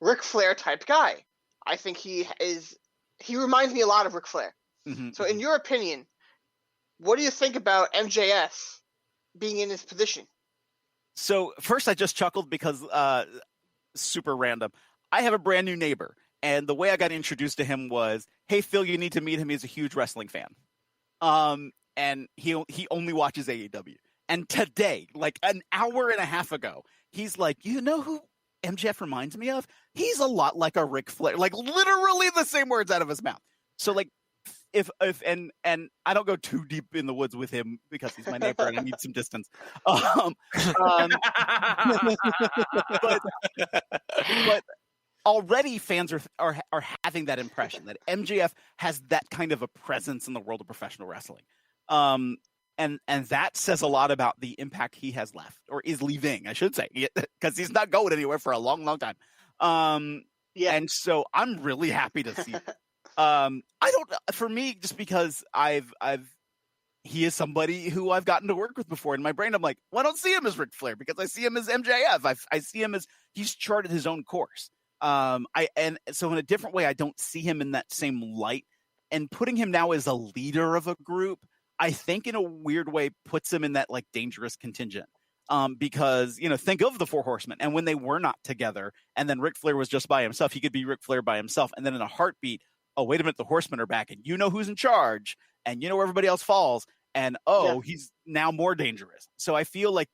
Ric Flair type guy. I think he reminds me a lot of Ric Flair. Mm-hmm. So in your opinion, what do you think about MJF being in his position? So first I just chuckled because super random. I have a brand new neighbor. And the way I got introduced to him was, hey, Phil, you need to meet him. He's a huge wrestling fan. And he only watches AEW. And today, like an hour and a half ago, he's like, you know who MJF reminds me of? He's a lot like a Ric Flair. Like literally the same words out of his mouth. So like if and I don't go too deep in the woods with him because he's my neighbor and I need some distance. But already fans are having that impression that MJF has that kind of a presence in the world of professional wrestling. And that says a lot about the impact he has left or is leaving, I should say, because he's not going anywhere for a long, long time. And so I'm really happy to see. For me, just because he is somebody who I've gotten to work with before. In my brain, I'm like, well, I don't see him as Ric Flair because I see him as MJF. I see him as he's charted his own course. And so in a different way, I don't see him in that same light. And putting him now as a leader of a group, I think in a weird way puts him in that like dangerous contingent. Because, think of the Four Horsemen and when they were not together and then Ric Flair was just by himself, he could be Ric Flair by himself. And then in a heartbeat, oh, wait a minute, the Horsemen are back and you know who's in charge and you know where everybody else falls. And, he's now more dangerous. So I feel like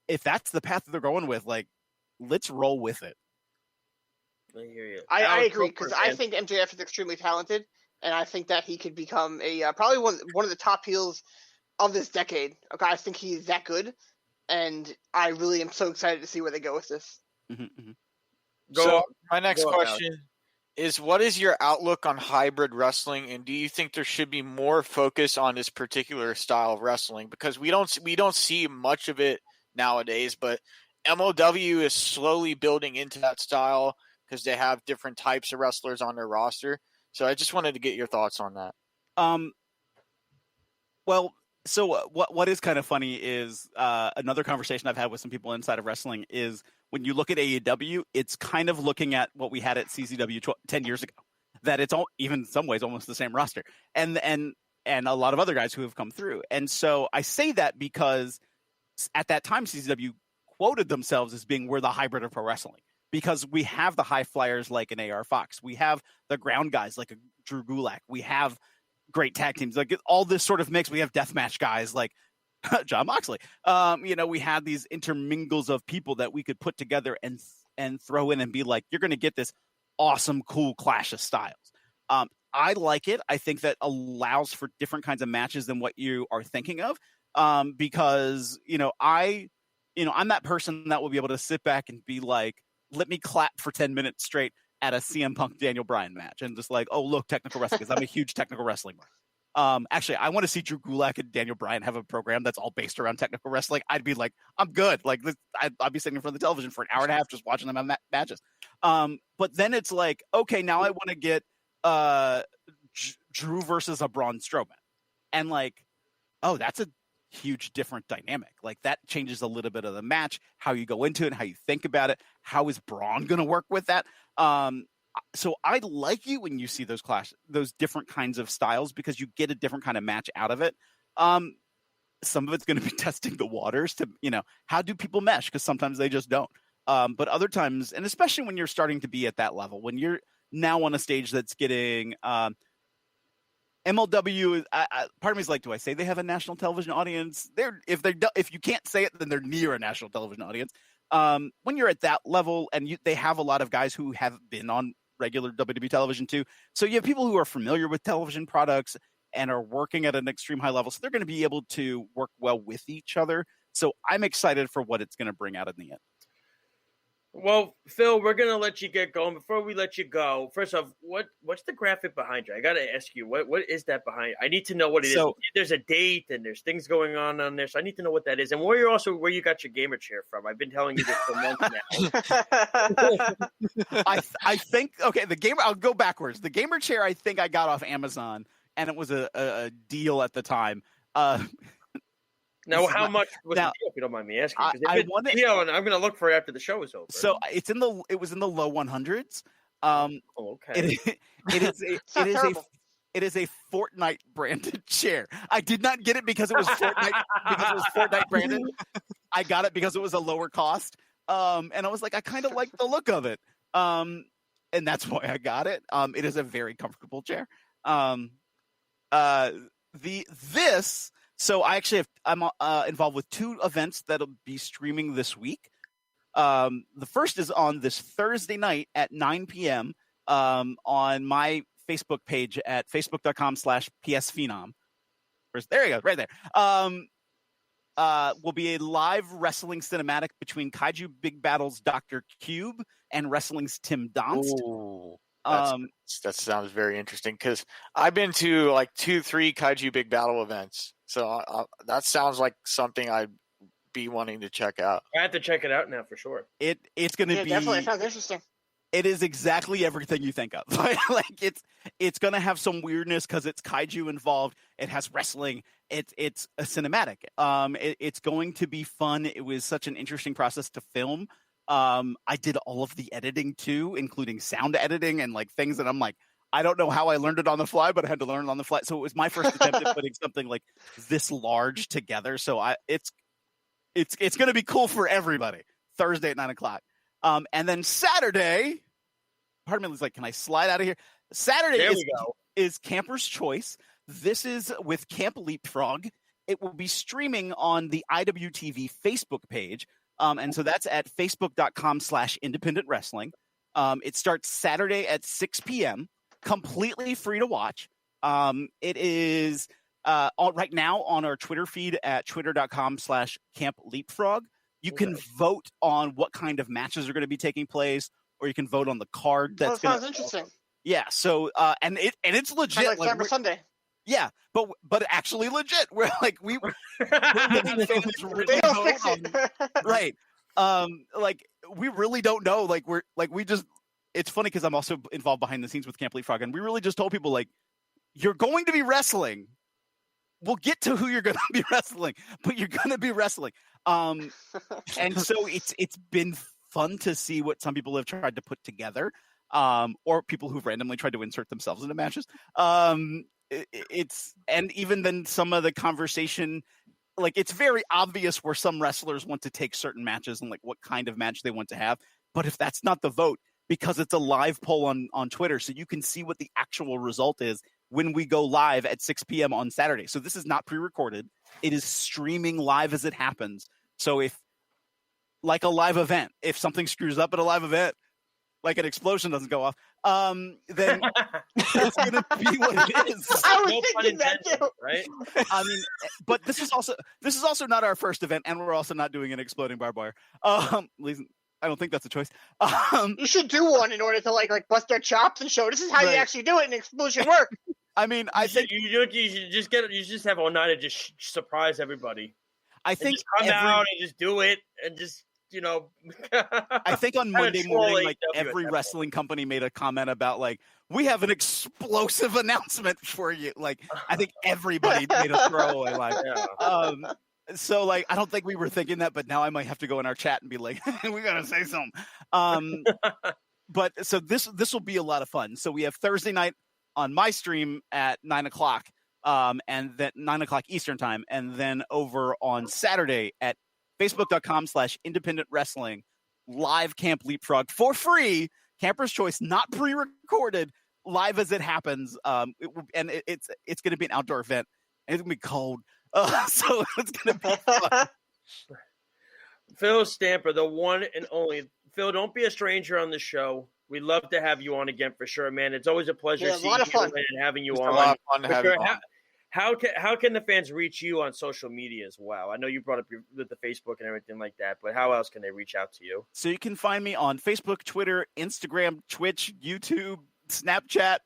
if that's the path that they're going with, like, let's roll with it. I hear you. I agree because I think MJF is extremely talented, and I think that he could become probably one of the top heels of this decade. Okay, I think he's that good, and I really am so excited to see where they go with this. Mm-hmm. My next question is: what is your outlook on hybrid wrestling, and do you think there should be more focus on this particular style of wrestling? Because we don't see much of it nowadays, but MLW is slowly building into that style because they have different types of wrestlers on their roster. So I just wanted to get your thoughts on that. Well, so what is kind of funny is another conversation I've had with some people inside of wrestling is when you look at AEW, it's kind of looking at what we had at CZW 10 years ago, that it's all, even in some ways almost the same roster and a lot of other guys who have come through. And so I say that because at that time, CZW quoted themselves as being, we're the hybrid of pro wrestling. Because we have the high flyers like an AR Fox. We have the ground guys like a Drew Gulak. We have great tag teams. Like all this sort of mix. We have deathmatch guys. Like Jon Moxley. We had these intermingles of people that we could put together and throw in and be like, you're going to get this awesome, cool clash of styles. I like it. I think that allows for different kinds of matches than what you are thinking of. Because, I'm that person that will be able to sit back and be like, let me clap for 10 minutes straight at a CM Punk Daniel Bryan match and just like, oh, look, technical wrestling, because I'm a huge technical wrestling fan. Actually, I want to see Drew Gulak and Daniel Bryan have a program that's all based around technical wrestling. I'd be like, I'm good. Like, I'd be sitting in front of the television for an hour and a half just watching them have matches. But then it's like, okay, now I want to get Drew versus a Braun Strowman. And like, oh, that's a huge different dynamic. Like that changes a little bit of the match, how you go into it, how you think about it. How is Braun going to work with that? So I like it when you see those different kinds of styles, because you get a different kind of match out of it. Some of it's going to be testing the waters to, how do people mesh? Because sometimes they just don't. But other times, and especially when you're starting to be at that level, when you're now on a stage that's getting MLW, part of me is like, do I say they have a national television audience? If you can't say it, then they're near a national television audience. When you're at that level, and they have a lot of guys who have been on regular WWE television too. So you have people who are familiar with television products and are working at an extreme high level. So they're going to be able to work well with each other. So I'm excited for what it's going to bring out in the end. Well, Phil, we're going to let you get going. Before we let you go, first off, what's the graphic behind you? I got to ask you, what is that behind? I need to know what it is. There's a date and there's things going on there, so I need to know what that is. And where you got your gamer chair from. I've been telling you this for months now. I think, okay, I'll go backwards. The gamer chair I think I got off Amazon, and it was a deal at the time. Now, how much was the deal, if you don't mind me asking? Because I'm going to look for it after the show is over. So it was in the low 100s. Okay. It is a Fortnite branded chair. I did not get it because it was Fortnite branded. I got it because it was a lower cost. And I was like, I kind of like the look of it. And that's why I got it. It is a very comfortable chair. So I'm involved with 2 events that'll be streaming this week. The first is on this Thursday night at 9 p.m. On my Facebook page at facebook.com/PSPhenom. There you go, right there. Will be a live wrestling cinematic between Kaiju Big Battle's Dr. Cube and Wrestling's Tim Donst. Ooh. That sounds very interesting, because I've been to like 2-3 Kaiju Big Battle events, so that sounds like something I'd be wanting to check out. I have to check it out now for sure. It's going to be definitely. It sounds interesting. It is exactly everything you think of. Like it's going to have some weirdness because it's kaiju involved. It has wrestling. It's a cinematic. It's going to be fun. It was such an interesting process to film. I did all of the editing too, including sound editing and like things that I'm like, I don't know how I learned it on the fly, but I had to learn it on the fly. So it was my first attempt at putting something like this large together. So it's going to be cool for everybody. Thursday at 9:00. And then Saturday, pardon me, was like, can I slide out of here? Saturday is Camper's Choice. This is with Camp Leapfrog. It will be streaming on the IWTV Facebook page. And so that's at facebook.com/independent wrestling. It starts Saturday at 6 p.m., completely free to watch. It is right now on our Twitter feed at twitter.com/Camp Leapfrog. You can vote on what kind of matches are going to be taking place, or you can vote on the card. That sounds interesting. Yeah. So, and it's legit. Kind of like Camper Sunday. Yeah, but actually legit. We're like we're really right. Like we really don't know. Like we just. It's funny because I'm also involved behind the scenes with Camp Leapfrog, and we really just told people like, you're going to be wrestling. We'll get to who you're going to be wrestling, but you're going to be wrestling. And so it's been fun to see what some people have tried to put together, or people who've randomly tried to insert themselves into matches. And even then some of the conversation, like it's very obvious where some wrestlers want to take certain matches and like what kind of match they want to have. But if that's not the vote, because it's a live poll on Twitter, so you can see what the actual result is when we go live at 6 p.m. on Saturday. So this is not pre-recorded. It is streaming live as it happens. So if, like a live event, if something screws up at a live event, like an explosion doesn't go off, then it's going to be what it is. I was thinking that too. Right? I mean, but this is also not our first event, and we're also not doing an exploding barbed wire. At least I don't think that's a choice. You should do one in order to like bust their chops and show this is how you actually do it in explosion work. I mean, I think you should just have Oneida just surprise everybody. I think just come out and just do it and just. I think on Monday morning, like every wrestling company made a comment about like, we have an explosive announcement for you. Like, I think everybody made a throwaway line. Yeah. So like, I don't think we were thinking that, but now I might have to go in our chat and be like, we got to say something. But so this will be a lot of fun. So we have Thursday night on my stream at 9:00, and then 9:00 Eastern time. And then over on Saturday at Facebook.com/independent wrestling live Camp Leapfrog for free. Camper's Choice, not pre-recorded, live as it happens. It's going to be an outdoor event. And it's going to be cold. So it's going to be fun. Phil Stamper, the one and only. Phil, don't be a stranger on the show. We'd love to have you on again for sure, man. It's always a pleasure seeing you and having you on. A lot of fun to have you on. How can the fans reach you on social media as well? I know you brought up the Facebook and everything like that, but how else can they reach out to you? So you can find me on Facebook, Twitter, Instagram, Twitch, YouTube, Snapchat,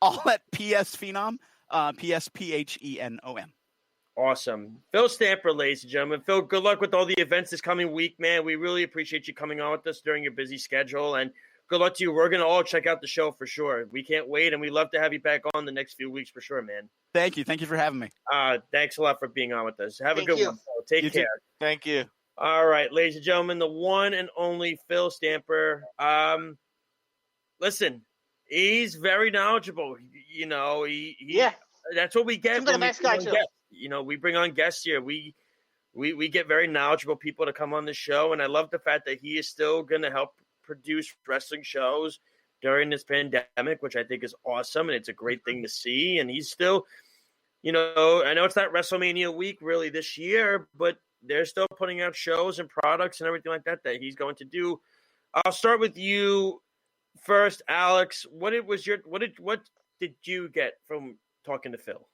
all at PS Phenom, PSPHENOM. Awesome. Phil Stamper, ladies and gentlemen. Phil, good luck with all the events this coming week, man. We really appreciate you coming on with us during your busy schedule, and good luck to you. We're going to all check out the show for sure. We can't wait, and we'd love to have you back on the next few weeks for sure, man. Thank you. Thank you for having me. Thanks a lot for being on with us. Have a good one. Phil. Take care. Thank you. All right, ladies and gentlemen, the one and only Phil Stamper. Listen, he's very knowledgeable. You know, that's what we get. Seems like a nice guy too. You know, we bring on guests here. We get very knowledgeable people to come on the show, and I love the fact that he is still going to help produce wrestling shows during this pandemic, which I think is awesome, and it's a great thing to see. And he's still, you know, I know it's not WrestleMania week really this year, but they're still putting out shows and products and everything like that he's going to do. I'll start with you first, Alex. What did you get from talking to Phil?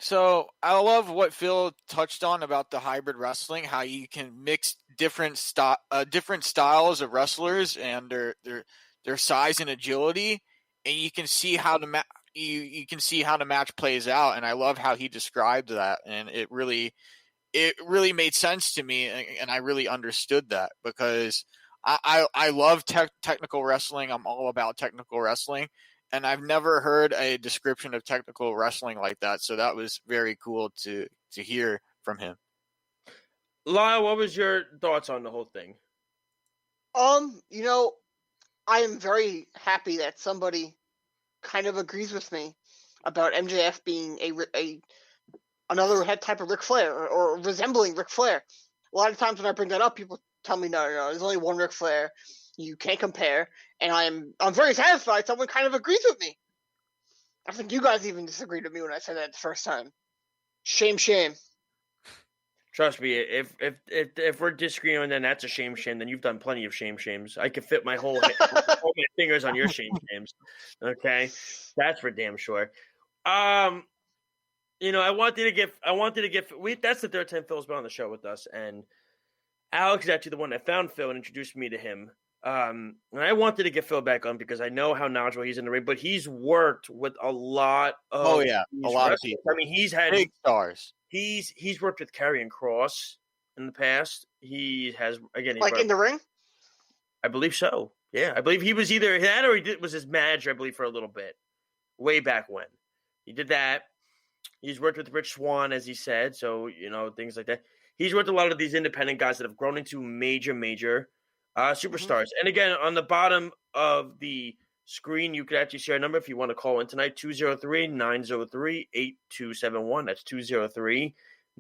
So I love what Phil touched on about the hybrid wrestling, how you can mix different styles of wrestlers and their size and agility, and you can see how the match plays out. And I love how he described that, and it really made sense to me, and I really understood that because I love technical wrestling. I'm all about technical wrestling. And I've never heard a description of technical wrestling like that. So that was very cool to hear from him. Lyle, what was your thoughts on the whole thing? You know, I am very happy that somebody kind of agrees with me about MJF being another head type of Ric Flair or resembling Ric Flair. A lot of times when I bring that up, people tell me, no, there's only one Ric Flair. You can't compare, and I'm very satisfied someone kind of agrees with me. I think you guys even disagreed with me when I said that the first time. Shame. Trust me, if we're disagreeing, then that's a shame. Then you've done plenty of shames. I could fit my whole all my fingers on your shames. Okay, that's for damn sure. You know, I wanted to get. That's the third time Phil's been on the show with us, and Alex is actually the one that found Phil and introduced me to him. And I wanted to get Phil back on because I know how knowledgeable he's in the ring, but he's worked with a lot of a lot of people. I mean, he's had big stars. He's worked with Karrion Kross in the past. He has in the ring. I believe so. Yeah, I believe he was either that or was his manager. I believe for a little bit, way back when he did that. He's worked with Rich Swann, as he said. So you know things like that. He's worked with a lot of these independent guys that have grown into major superstars. And again, on the bottom of the screen, you could actually share a number if you want to call in tonight, 203-903-8271. That's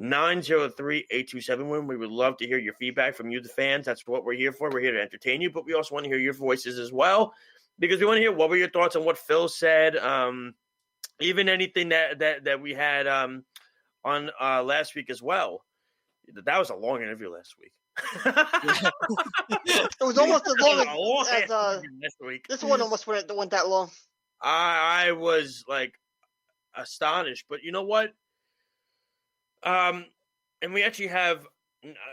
203-903-8271. We would love to hear your feedback from you, the fans. That's what we're here for. We're here to entertain you, but we also want to hear your voices as well because we want to hear what were your thoughts on what Phil said. even anything that we had on last week as well. That was a long interview last week. It was almost as long as this week. This one almost went that long. I was like astonished, but you know what? And we actually have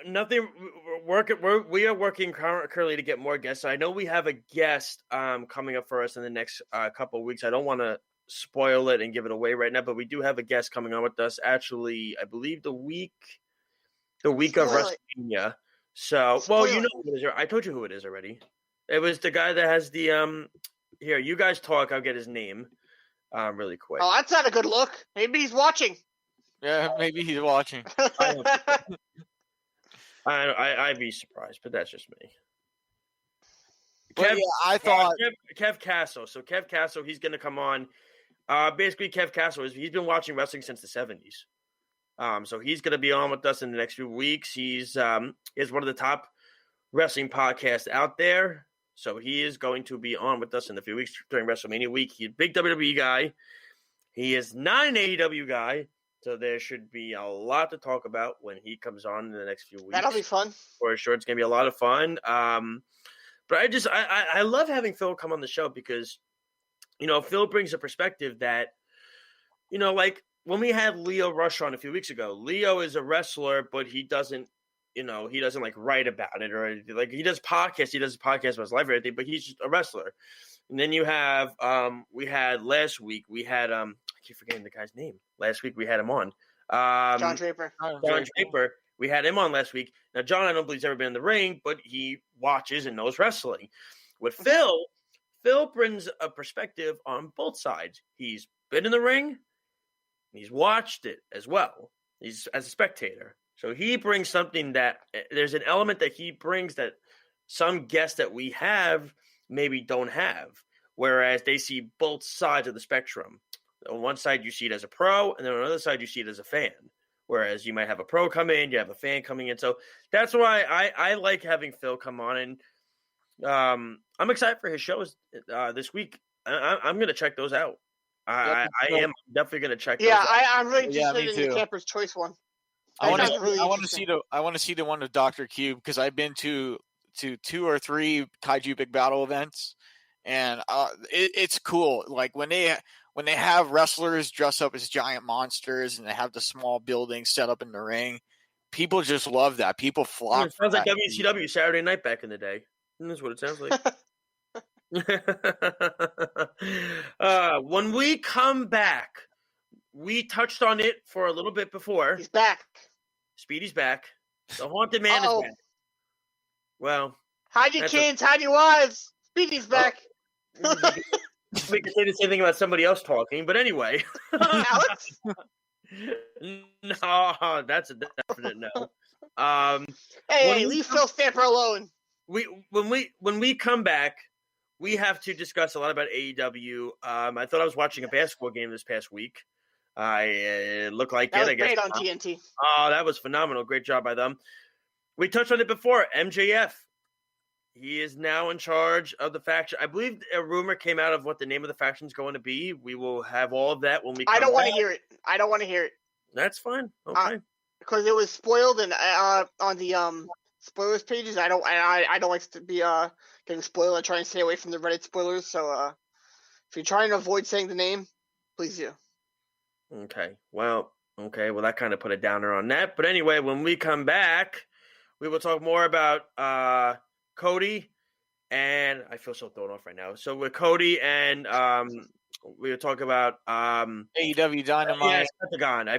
nothing. We are working currently to get more guests. I know we have a guest coming up for us in the next couple of weeks. I don't want to spoil it and give it away right now, but we do have a guest coming on with us. Actually, I believe the week of WrestleMania. So, well, you know who it is. I told you who it is already. It was the guy that has the Here, you guys talk. I'll get his name really quick. Oh, that's not a good look. Maybe he's watching. Yeah, maybe he's watching. I'd be surprised, but that's just me. Kev, I thought Kev Castle. So Kev Castle, he's going to come on. Basically, Kev Castle he's been watching wrestling since the 70s. So he's going to be on with us in the next few weeks. He's one of the top wrestling podcasts out there. So he is going to be on with us in a few weeks during WrestleMania week. He's a big WWE guy. He is not an AEW guy. So there should be a lot to talk about when he comes on in the next few weeks. That'll be fun. For sure. It's going to be a lot of fun. But I love having Phil come on the show because, you know, Phil brings a perspective that, you know, like when we had Leo Rush on a few weeks ago, Leo is a wrestler, but he doesn't like write about it or like he does podcasts. He does a podcast about his life or anything, but he's just a wrestler. And then you have, we had last week, I keep forgetting the guy's name. Last week we had him on. John Draper. John Draper. We had him on last week. Now, John, I don't believe he's ever been in the ring, but he watches and knows wrestling. With Phil brings a perspective on both sides. He's been in the ring. He's watched it as well. He's as a spectator. So he brings something that there's an element that he brings that some guests that we have maybe don't have, whereas they see both sides of the spectrum. On one side, you see it as a pro, and then on the other side, you see it as a fan. Whereas you might have a pro come in, you have a fan coming in. So that's why I like having Phil come on. And I'm excited for his shows this week. I'm going to check those out. I am definitely going to check those out. I'm really interested in the Camper's Choice one. I want to see the one of Dr. Cube because I've been to 2 or 3 Kaiju Big Battle events, and it's cool. Like when they have wrestlers dress up as giant monsters and they have the small buildings set up in the ring, people just love that. People flock. It sounds like WCW Saturday Night back in the day. That's what it sounds like. When we come back, we touched on it for a little bit before. He's back. Speedy's back. The Haunted Man is back. Well, hide your kids, hide your wives. Speedy's back. We could say the same thing about somebody else talking, but anyway. Alex? No, that's a definite no. Hey, leave Phil Stamper alone. When we come back, we have to discuss a lot about AEW. I thought I was watching a basketball game this past week. It looked like that it. Was I guess. Great on TNT. Oh, that was phenomenal! Great job by them. We touched on it before. MJF. He is now in charge of the faction. I believe a rumor came out of what the name of the faction is going to be. We will have all of that when we come I don't want to back. hear it. I don't want to hear it. That's fine. Okay. Because it was spoiled and on the spoilers pages. I don't like to be getting spoiled. I try and stay away from the Reddit spoilers. So if you're trying to avoid saying the name, please do. Okay. Well, that kind of put a downer on that. But anyway, when we come back, we will talk more about Cody, and I feel so thrown off right now. So with Cody and we were talking about AEW Dynamite. Pentagon.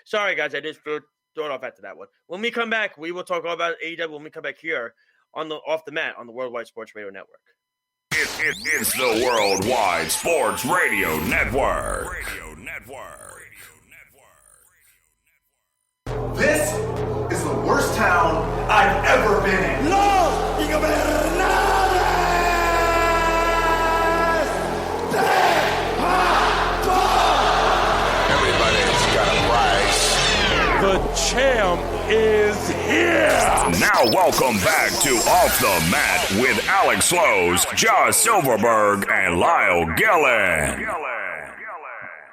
Sorry guys, I just threw it off after that one. When we come back, we will talk all about AEW when we come back here on the Off the Mat on the Worldwide Sports Radio Network. It's the Worldwide Sports Radio Network. This is the worst town I've ever been in. No! Everybody's got a price. The champ is here. Now welcome back to Off the Mat with Alex Slows, Josh Silverberg, and Lyle Gillen.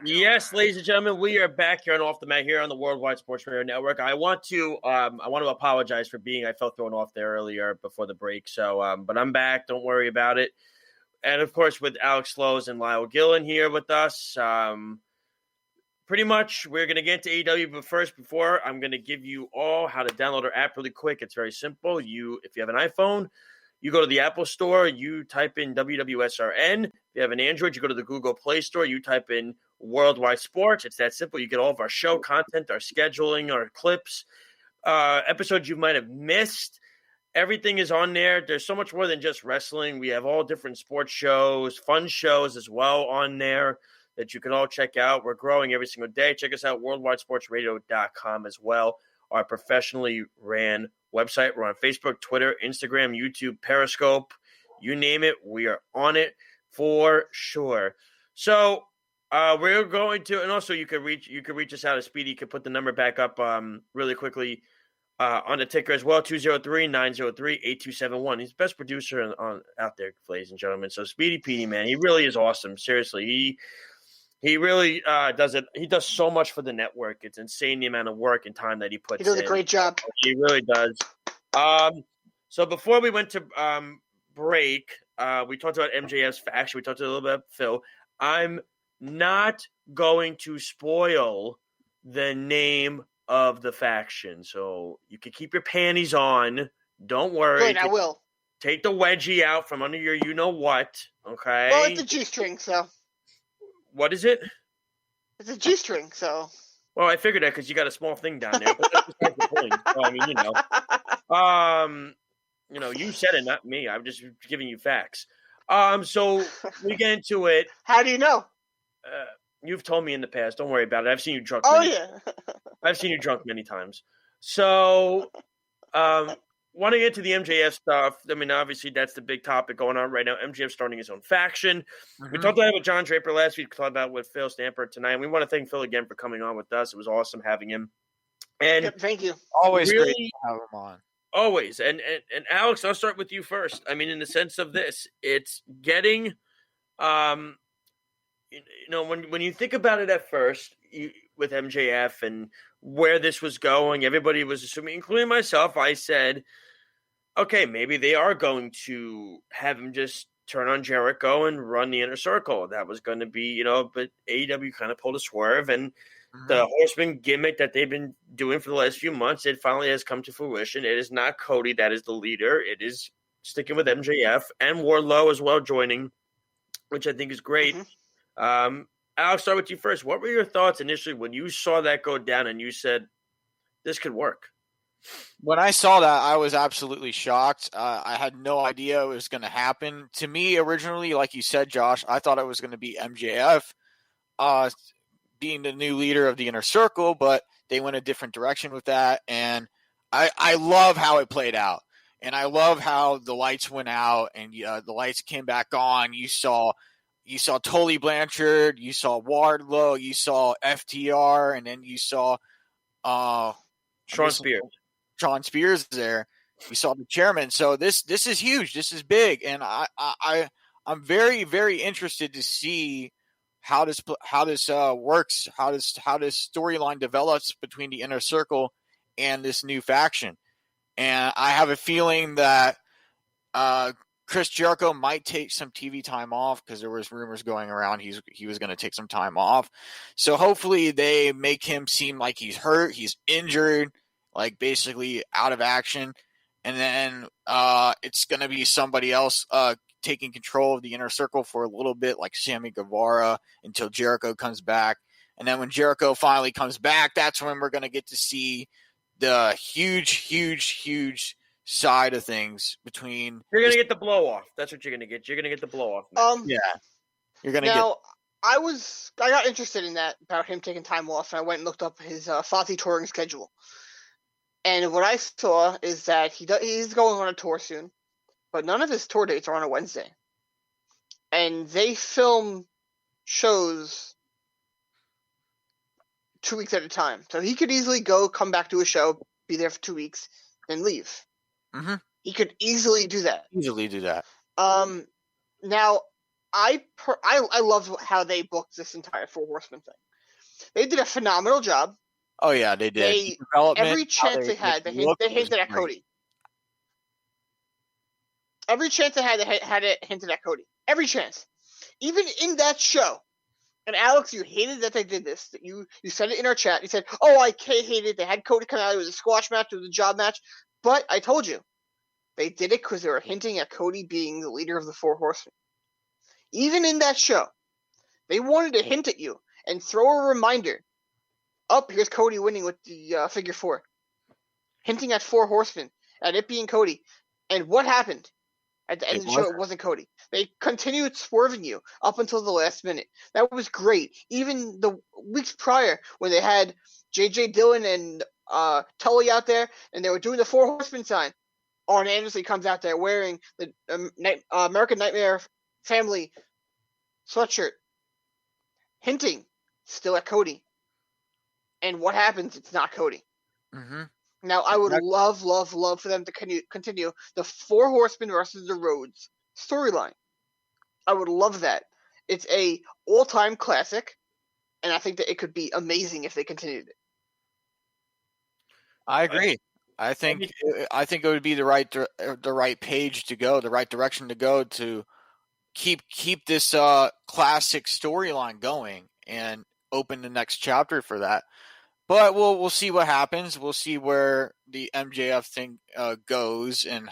Yes, ladies and gentlemen, we are back here on Off the Mat here on the Worldwide Sports Radio Network. I want to apologize for I felt thrown off there earlier before the break. So, but I'm back. Don't worry about it. And of course, with Alex Lowe's and Lyle Gillen here with us. Pretty much, we're going to get to AEW, but first, before I'm going to give you all how to download our app really quick. It's very simple. If you have an iPhone, you go to the Apple Store, you type in WWSRN. If you have an Android, you go to the Google Play Store, you type in Worldwide Sports. It's that simple. You get all of our show content, our scheduling, our clips, episodes you might have missed. Everything is on there. There's so much more than just wrestling. We have all different sports shows, fun shows as well on there that you can all check out. We're growing every single day. Check us out, worldwidesportsradio.com as well, our professionally ran website. We're on Facebook, Twitter, Instagram, YouTube, Periscope. You name it, we are on it for sure. So we're going to, and also you could reach us out as Speedy. You could put the number back up really quickly on the ticker as well, 203-903-8271. He's the best producer out there, ladies and gentlemen. So Speedy Petey, man, he really is awesome. Seriously, he really does it. He does so much for the network. It's insane the amount of work and time that he puts in. He does a great job. He really does. So before we went to break, we talked about MJF's faction. We talked a little bit about Phil. I'm not going to spoil the name of the faction, so you can keep your panties on. Don't worry. Good, I will. Take the wedgie out from under your you-know-what, okay? Well, it's a G-string, so. What is it? It's a G-string, so. Well, I figured that because you got a small thing down there. But that's beside the point. So, I mean, you said it, not me. I'm just giving you facts. So we get into it. How do you know? You've told me in the past. Don't worry about it. I've seen you drunk. I've seen you drunk many times. So, want to get to the MJF stuff. I mean, obviously, that's the big topic going on right now. MJF starting his own faction. Mm-hmm. We talked about it with John Draper last week. We talked about it with Phil Stamper tonight. And we want to thank Phil again for coming on with us. It was awesome having him. And thank you. Always really, great to have him on. Always. And Alex, I'll start with you first. I mean, in the sense of this, it's getting, when you think about it at first, with MJF and where this was going, everybody was assuming, including myself, I said, okay, maybe they are going to have him just turn on Jericho and run the Inner Circle. That was going to be, but AEW kind of pulled a swerve, and the Horseman gimmick that they've been doing for the last few months, it finally has come to fruition. It is not Cody that is the leader. It is sticking with MJF and Wardlow as well joining, which I think is great. Mm-hmm. I'll start with you first. What were your thoughts initially when you saw that go down and you said, this could work? When I saw that, I was absolutely shocked. I had no idea it was going to happen. To me, originally, like you said, Josh, I thought it was going to be MJF being the new leader of the Inner Circle, but they went a different direction with that. And I love how it played out. And I love how the lights went out and the lights came back on. You saw Tully Blanchard, you saw Wardlow, you saw FTR, and then you saw Sean Spears there. We saw the chairman. So this is huge. This is big, and I'm very, very interested to see how this works. How this storyline develops between the Inner Circle and this new faction. And I have a feeling that Chris Jericho might take some TV time off because there was rumors going around he was going to take some time off. So hopefully they make him seem like he's hurt, he's injured, like basically out of action. And then it's going to be somebody else taking control of the Inner Circle for a little bit, like Sammy Guevara, until Jericho comes back. And then when Jericho finally comes back, that's when we're going to get to see the huge side of things between. You're going to get the blow off. That's what you're going to get. You're going to get the blow off. Yeah. You're going to get. Now, I got interested in that about him taking time off, and I went and looked up his Fozzy touring schedule. And what I saw is that he's going on a tour soon, but none of his tour dates are on a Wednesday. And they film shows 2 weeks at a time. So he could easily come back to a show, be there for 2 weeks, then leave. Mm-hmm. He could easily do that. Now, I love how they booked this entire Four Horsemen thing. They did a phenomenal job. Oh yeah, they did. Every chance they had, they hinted at Cody. Every chance they had it hinted at Cody. Every chance. Even in that show. And Alex, you hated that they did this. That you said it in our chat. You said, "Oh, I hated it. They had Cody come out. It was a squash match. It was a job match." But I told you, they did it because they were hinting at Cody being the leader of the Four Horsemen. Even in that show, they wanted to hint at you and throw a reminder. Here's Cody winning with the figure 4. Hinting at Four Horsemen, at it being Cody. And what happened? At the end of the show, it wasn't Cody. They continued swerving you up until the last minute. That was great. Even the weeks prior, when they had J.J. Dillon and Tully out there, and they were doing the Four Horsemen sign, Arn Anderson comes out there wearing the American Nightmare Family sweatshirt, hinting still at Cody. And what happens? It's not Cody. Mm-hmm. Now, I would love for them to continue the Four Horsemen versus the Rhodes storyline. I would love that. It's a all-time classic, and I think that it could be amazing if they continued it. I agree. I think it would be the right page to go, the right direction to go to keep this classic storyline going and open the next chapter for that. But we'll see what happens. We'll see where the MJF thing goes and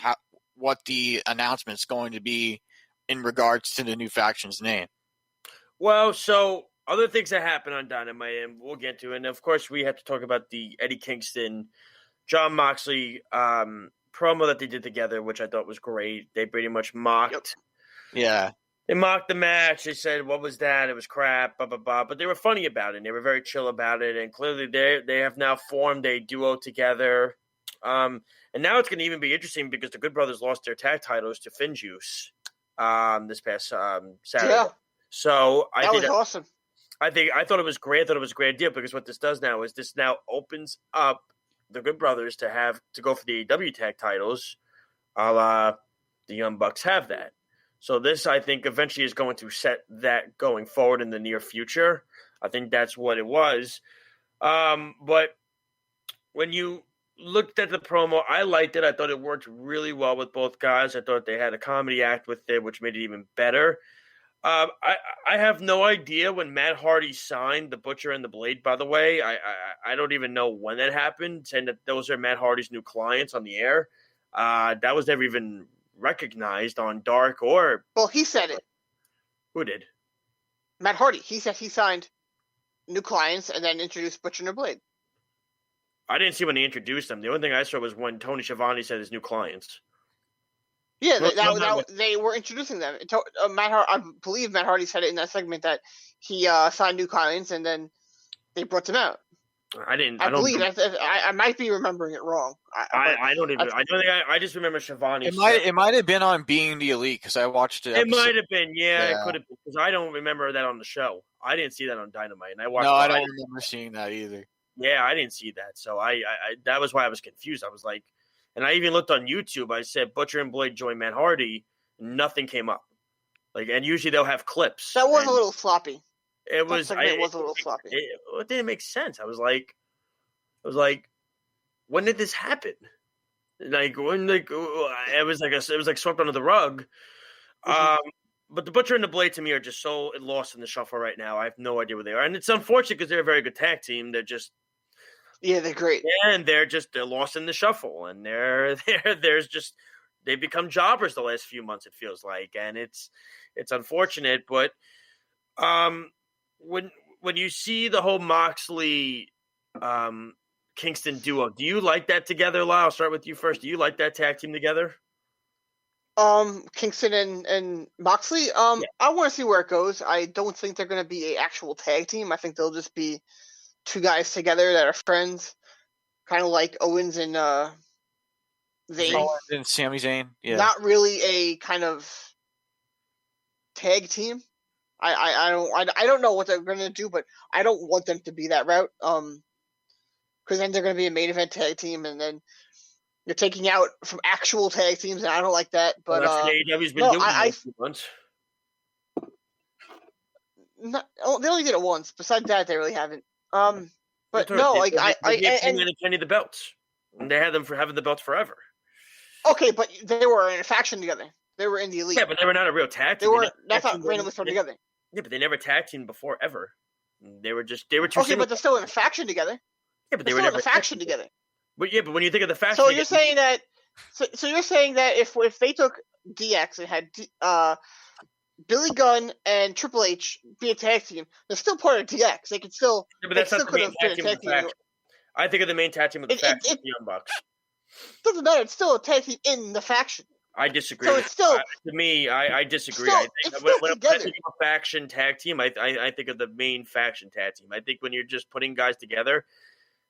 what the announcement's going to be in regards to the new faction's name. Well, so other things that happen on Dynamite, and we'll get to, and of course we have to talk about the Eddie Kingston, Jon Moxley promo that they did together, which I thought was great. They pretty much mocked. Yeah. They mocked the match. They said, "What was that? It was crap." Blah blah blah. But they were funny about it. And they were very chill about it. And clearly, they have now formed a duo together. And now it's going to even be interesting because the Good Brothers lost their tag titles to FinJuice this past Saturday. Yeah. So that was awesome. I thought it was great. I thought it was a great deal because what this does now is this now opens up the Good Brothers to go for the AEW tag titles, a la the Young Bucks have that. So this, I think, eventually is going to set that going forward in the near future. I think that's what it was. But when you looked at the promo, I liked it. I thought it worked really well with both guys. I thought they had a comedy act with it, which made it even better. I have no idea when Matt Hardy signed the Butcher and the Blade, by the way. I don't even know when that happened, saying that those are Matt Hardy's new clients on the air. That was never even recognized on Dark or... Well, he said it. Who did? Matt Hardy. He said he signed new clients and then introduced Butcher and the Blade. I didn't see when he introduced them. The only thing I saw was when Tony Schiavone said his new clients. Yeah, they were introducing them. I believe Matt Hardy said it in that segment that he signed new clients and then they brought them out. I might be remembering it wrong. I just remember Schiavone. It might have been on Being the Elite because I watched it. It might have been, it could have been because I don't remember that on the show. I didn't see that on Dynamite, and I watched. No, I don't remember seeing that either. Yeah, I didn't see that, so I that was why I was confused. I was like, and I even looked on YouTube. I said Butcher and Blade join Matt Hardy. Nothing came up. And usually they'll have clips. That was a little sloppy. It was a little sloppy. It didn't make sense. I was like, when did this happen? It was like swept under the rug. Mm-hmm. But the Butcher and the Blade to me are just so lost in the shuffle right now. I have no idea where they are, and it's unfortunate because they're a very good tag team. They're just they're great. Yeah, and they're lost in the shuffle, and they've become jobbers the last few months. It feels like, and it's unfortunate, but when you see the whole Moxley Kingston duo, do you like that together, Lyle? I'll start with you first. Do you like that tag team together? Kingston and Moxley. I want to see where it goes. I don't think they're going to be an actual tag team. I think they'll just be two guys together that are friends, kind of like Owens and Zayn. Owens and Sami Zayn. Yeah. Not really a kind of tag team. I don't know what they're going to do, but I don't want them to be that route. Because then they're going to be a main event tag team, and then you're taking out from actual tag teams, and I don't like that. But AEW's been doing it for months. they only did it once. Besides that, they really haven't. But no, like they gave Kenny the belts. They had them for having the belts forever. Okay, but they were in a faction together. They were in the Elite. Yeah, but they were not a real tag team. That's not randomly thrown together. Yeah, but they never tag teamed before ever. They were two. Okay, but they're still in a faction together. Yeah, but they were still never in a faction together. But yeah, but when you think of the faction, so you're saying that. So you're saying that if they took DX and had Billy Gunn and Triple H be a tag team, they're still part of DX. They could still. Yeah, but that's not the main tag team of the faction. I think of the main tag team of the faction, the Young Bucks. Doesn't matter. It's still a tag team in the faction. I disagree. So it's still to me. I disagree. Still, I think when I think of a faction tag team, I think of the main faction tag team. I think when you're just putting guys together,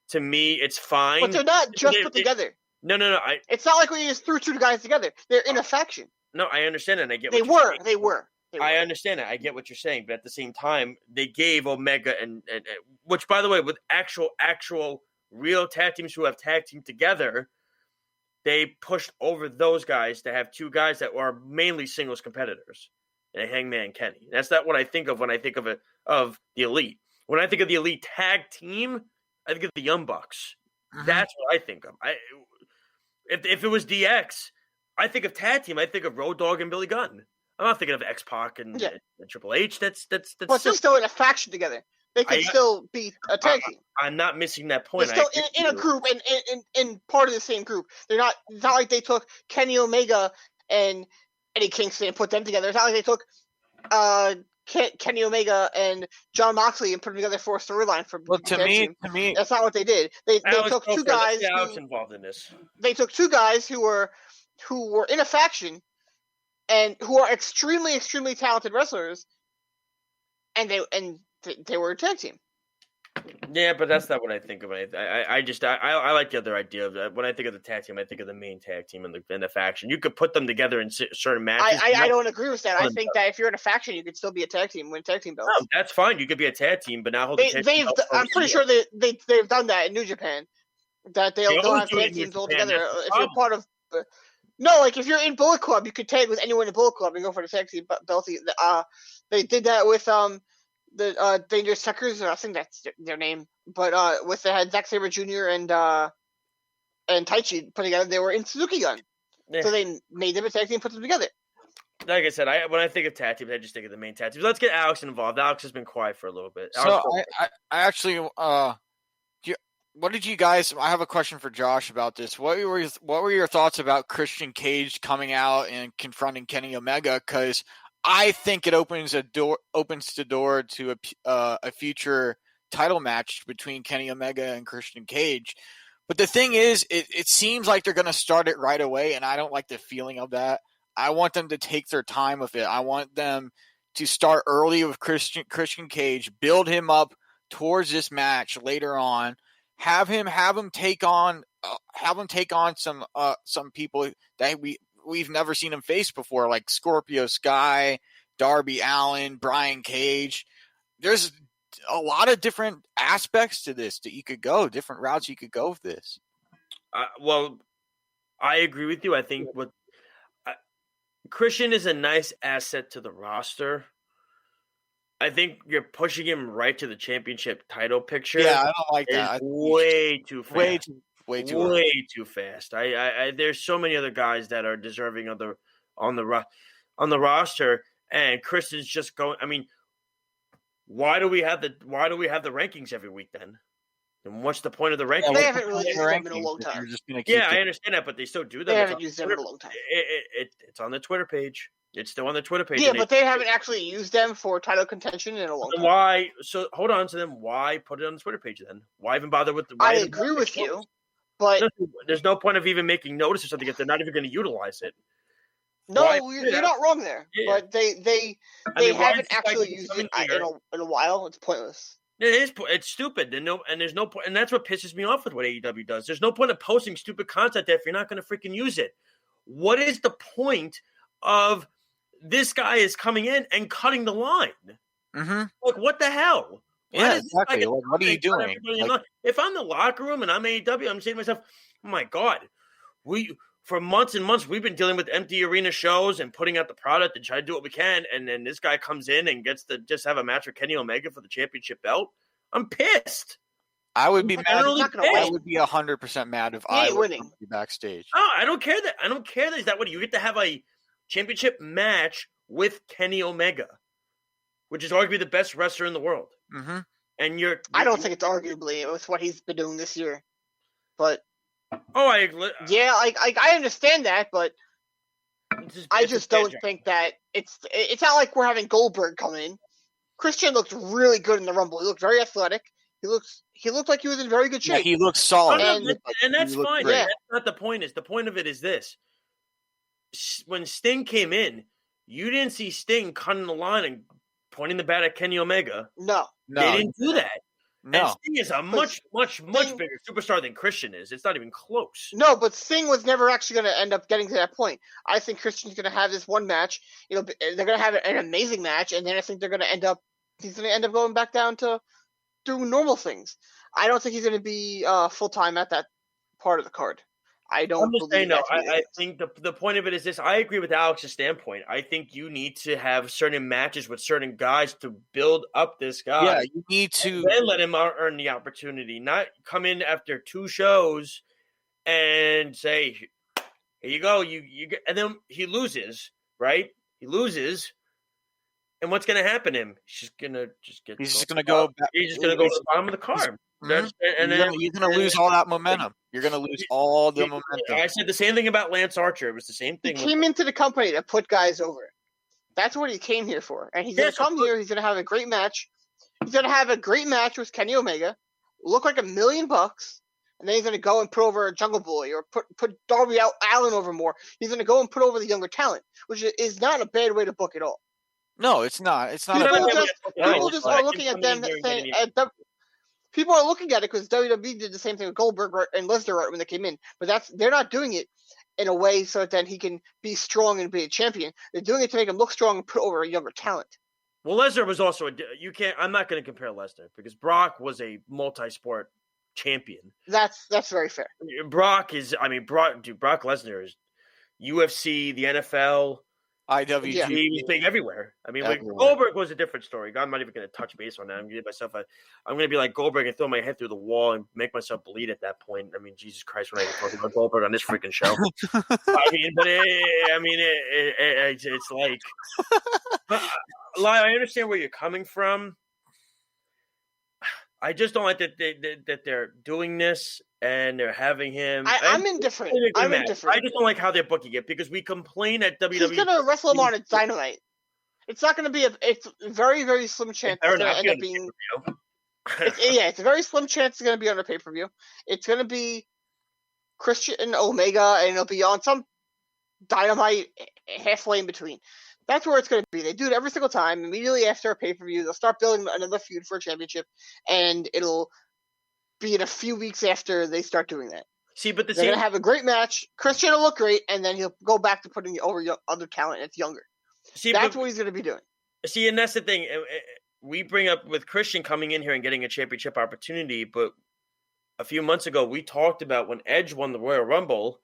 to me, it's fine. But they're not just put together. No. It's not like when you just threw two guys together. They're in a faction. No, I understand and I get. They were. I understand it. I get what you're saying, but at the same time, they gave Omega and which, by the way, with actual real tag teams who have tag team together. They pushed over those guys to have two guys that are mainly singles competitors, and Hangman Kenny. That's not what I think of when I think of the Elite. When I think of the Elite tag team, I think of the Young Bucks. That's what I think of. If it was DX, I think of tag team. I think of Road Dogg and Billy Gunn. I'm not thinking of X-Pac and Triple H. That's. But they're still in a faction together. They can still be a tag team. I'm not missing that point. They're still in a group and in part of the same group. They're not. It's not like they took Kenny Omega and Eddie Kingston and put them together. It's not like they took Kenny Omega and John Moxley and put them together for a storyline for. Well, to me, that's not what they did. They took two guys. Alex involved in this. They took two guys who were in a faction, and who are extremely talented wrestlers, and they were a tag team. Yeah, but that's not what I think of. I like the other idea of that. When I think of the tag team, I think of the main tag team and the faction. You could put them together in certain matches. I don't agree with that. I think that if you're in a faction, you could still be a tag team, win tag team belts. No, that's fine. You could be a tag team, but not hold the tag team belts. I'm pretty sure they've done that in New Japan. That they'll have tag teams all together. If you're part of no, like if you're in Bullet Club, you could tag with anyone in Bullet Club and go for the tag team belt. They did that with the Dangerous Tuckers, I think that's their name. But with they had Zack Sabre Jr. and Taichi put together, they were in Suzuki Gun. Yeah. So they made them a tag team and put them together. Like I said, when I think of tag teams, I just think of the main tag teams. Let's get Alex involved. Alex has been quiet for a little bit. So I actually, what did you guys? I have a question for Josh about this. What were your thoughts about Christian Cage coming out and confronting Kenny Omega? Because I think it opens the door to a future title match between Kenny Omega and Christian Cage. But the thing is, it seems like they're going to start it right away, and I don't like the feeling of that. I want them to take their time with it. I want them to start early with Christian Cage, build him up towards this match later on, have him take on some people that we've never seen him face before, like Scorpio Sky, Darby Allin, Brian Cage. There's a lot of different aspects to this that you could go, different routes you could go with this. Well, I agree with you. I think Christian is a nice asset to the roster. I think you're pushing him right to the championship title picture. Yeah, I don't like that. Way too fast. Way too fast. There's so many other guys that are deserving of on the roster, and Christian's just going. I mean, why do we have the rankings every week then? And what's the point of the rankings? They haven't really used them in a long time. I understand that, but they still do them. They haven't used them in a long time. It's on the Twitter page. It's still on the Twitter page. Yeah, but they haven't actually used them for title contention in a long time. Why? So hold on. So then, why put it on the Twitter page then? Why even bother with the? I agree with you, but there's no point of even making notice of something if they're not even going to utilize it. No, you're not wrong there. Yeah. But they haven't actually used it in a while. It's pointless. It is. It's stupid. And there's no point. And that's what pisses me off with what AEW does. There's no point of posting stupid content there if you're not going to freaking use it. What is the point of this guy is coming in and cutting the line? Mm-hmm. Like, what the hell? Yeah, exactly. What are you doing? If I'm in the locker room and I'm AEW, I'm saying to myself, oh my God, for months and months, we've been dealing with empty arena shows and putting out the product and trying to do what we can. And then this guy comes in and gets to just have a match with Kenny Omega for the championship belt. I'm pissed. I would be mad. I would be 100% mad if I was winning backstage. Oh, I don't care that. I don't care that. Is that what you get to have a championship match with Kenny Omega, which is arguably the best wrestler in the world. Mm-hmm. And I don't think it's arguably with what he's been doing this year, but I understand that, but I just don't think that it's not like we're having Goldberg come in. Christian looked really good in the Rumble. He looked very athletic. He looked like he was in very good shape. Yeah, he looked solid, and that's fine. Yeah. That's not the point. The point of it is this: when Sting came in, you didn't see Sting cutting the line and pointing the bat at Kenny Omega. No, they didn't do that. No. And Sting is a much bigger superstar than Christian is. It's not even close. No, but Sting was never actually going to end up getting to that point. I think Christian's going to have this one match. They're going to have an amazing match, and then I think he's going to end up going back down to doing normal things. I don't think he's going to be full-time at that part of the card. I don't believe that. I think the point of it is this. I agree with Alex's standpoint. I think you need to have certain matches with certain guys to build up this guy. Yeah, you need to then let him earn the opportunity, not come in after 2 shows and say, "Here you go." You get, and then he loses, right? He loses, and what's going to happen to him? He's just going to go to the bottom of the card. Mm-hmm. And then you're going to lose all that momentum. You're going to lose all the momentum. I said the same thing about Lance Archer. It was the same thing. He came into the company to put guys over. That's what he came here for. And he's going to come here. He's going to have a great match. He's going to have a great match with Kenny Omega. Look like $1 million. And then he's going to go and put over Jungle Boy or put Darby Allin over more. He's going to go and put over the younger talent, which is not a bad way to book it all. No, it's not. It's not. People just are looking at them saying people are looking at it because WWE did the same thing with Goldberg and Lesnar when they came in, but they're not doing it in a way so that then he can be strong and be a champion. They're doing it to make him look strong and put over a younger talent. Well, Lesnar was also I'm not going to compare Lesnar because Brock was a multi-sport champion. That's very fair. Brock Lesnar is UFC, the NFL. IWG. Yeah. He was big everywhere. I mean, Goldberg was a different story. I'm not even going to touch base on that. I'm going to be like Goldberg and throw my head through the wall and make myself bleed at that point. I mean, Jesus Christ, when I even talk about Goldberg on this freaking show. It's like, I understand where you're coming from. I just don't like that they're doing this and they're having him. I'm indifferent. I just don't like how they're booking it because we complain at WWE. He's going to wrestle him on a Dynamite. It's not going to be it's a very, very slim chance it's going to end up being. It's a very slim chance it's going to be on a pay-per-view. It's going to be Christian Omega and it'll be on some Dynamite halfway in between. That's where it's going to be. They do it every single time. Immediately after a pay-per-view, they'll start building another feud for a championship, and it'll be in a few weeks after they start doing that. See, but they're going to have a great match. Christian will look great, and then he'll go back to putting over other talent that's younger. That's what he's going to be doing. See, and that's the thing. We bring up with Christian coming in here and getting a championship opportunity, but a few months ago, we talked about when Edge won the Royal Rumble,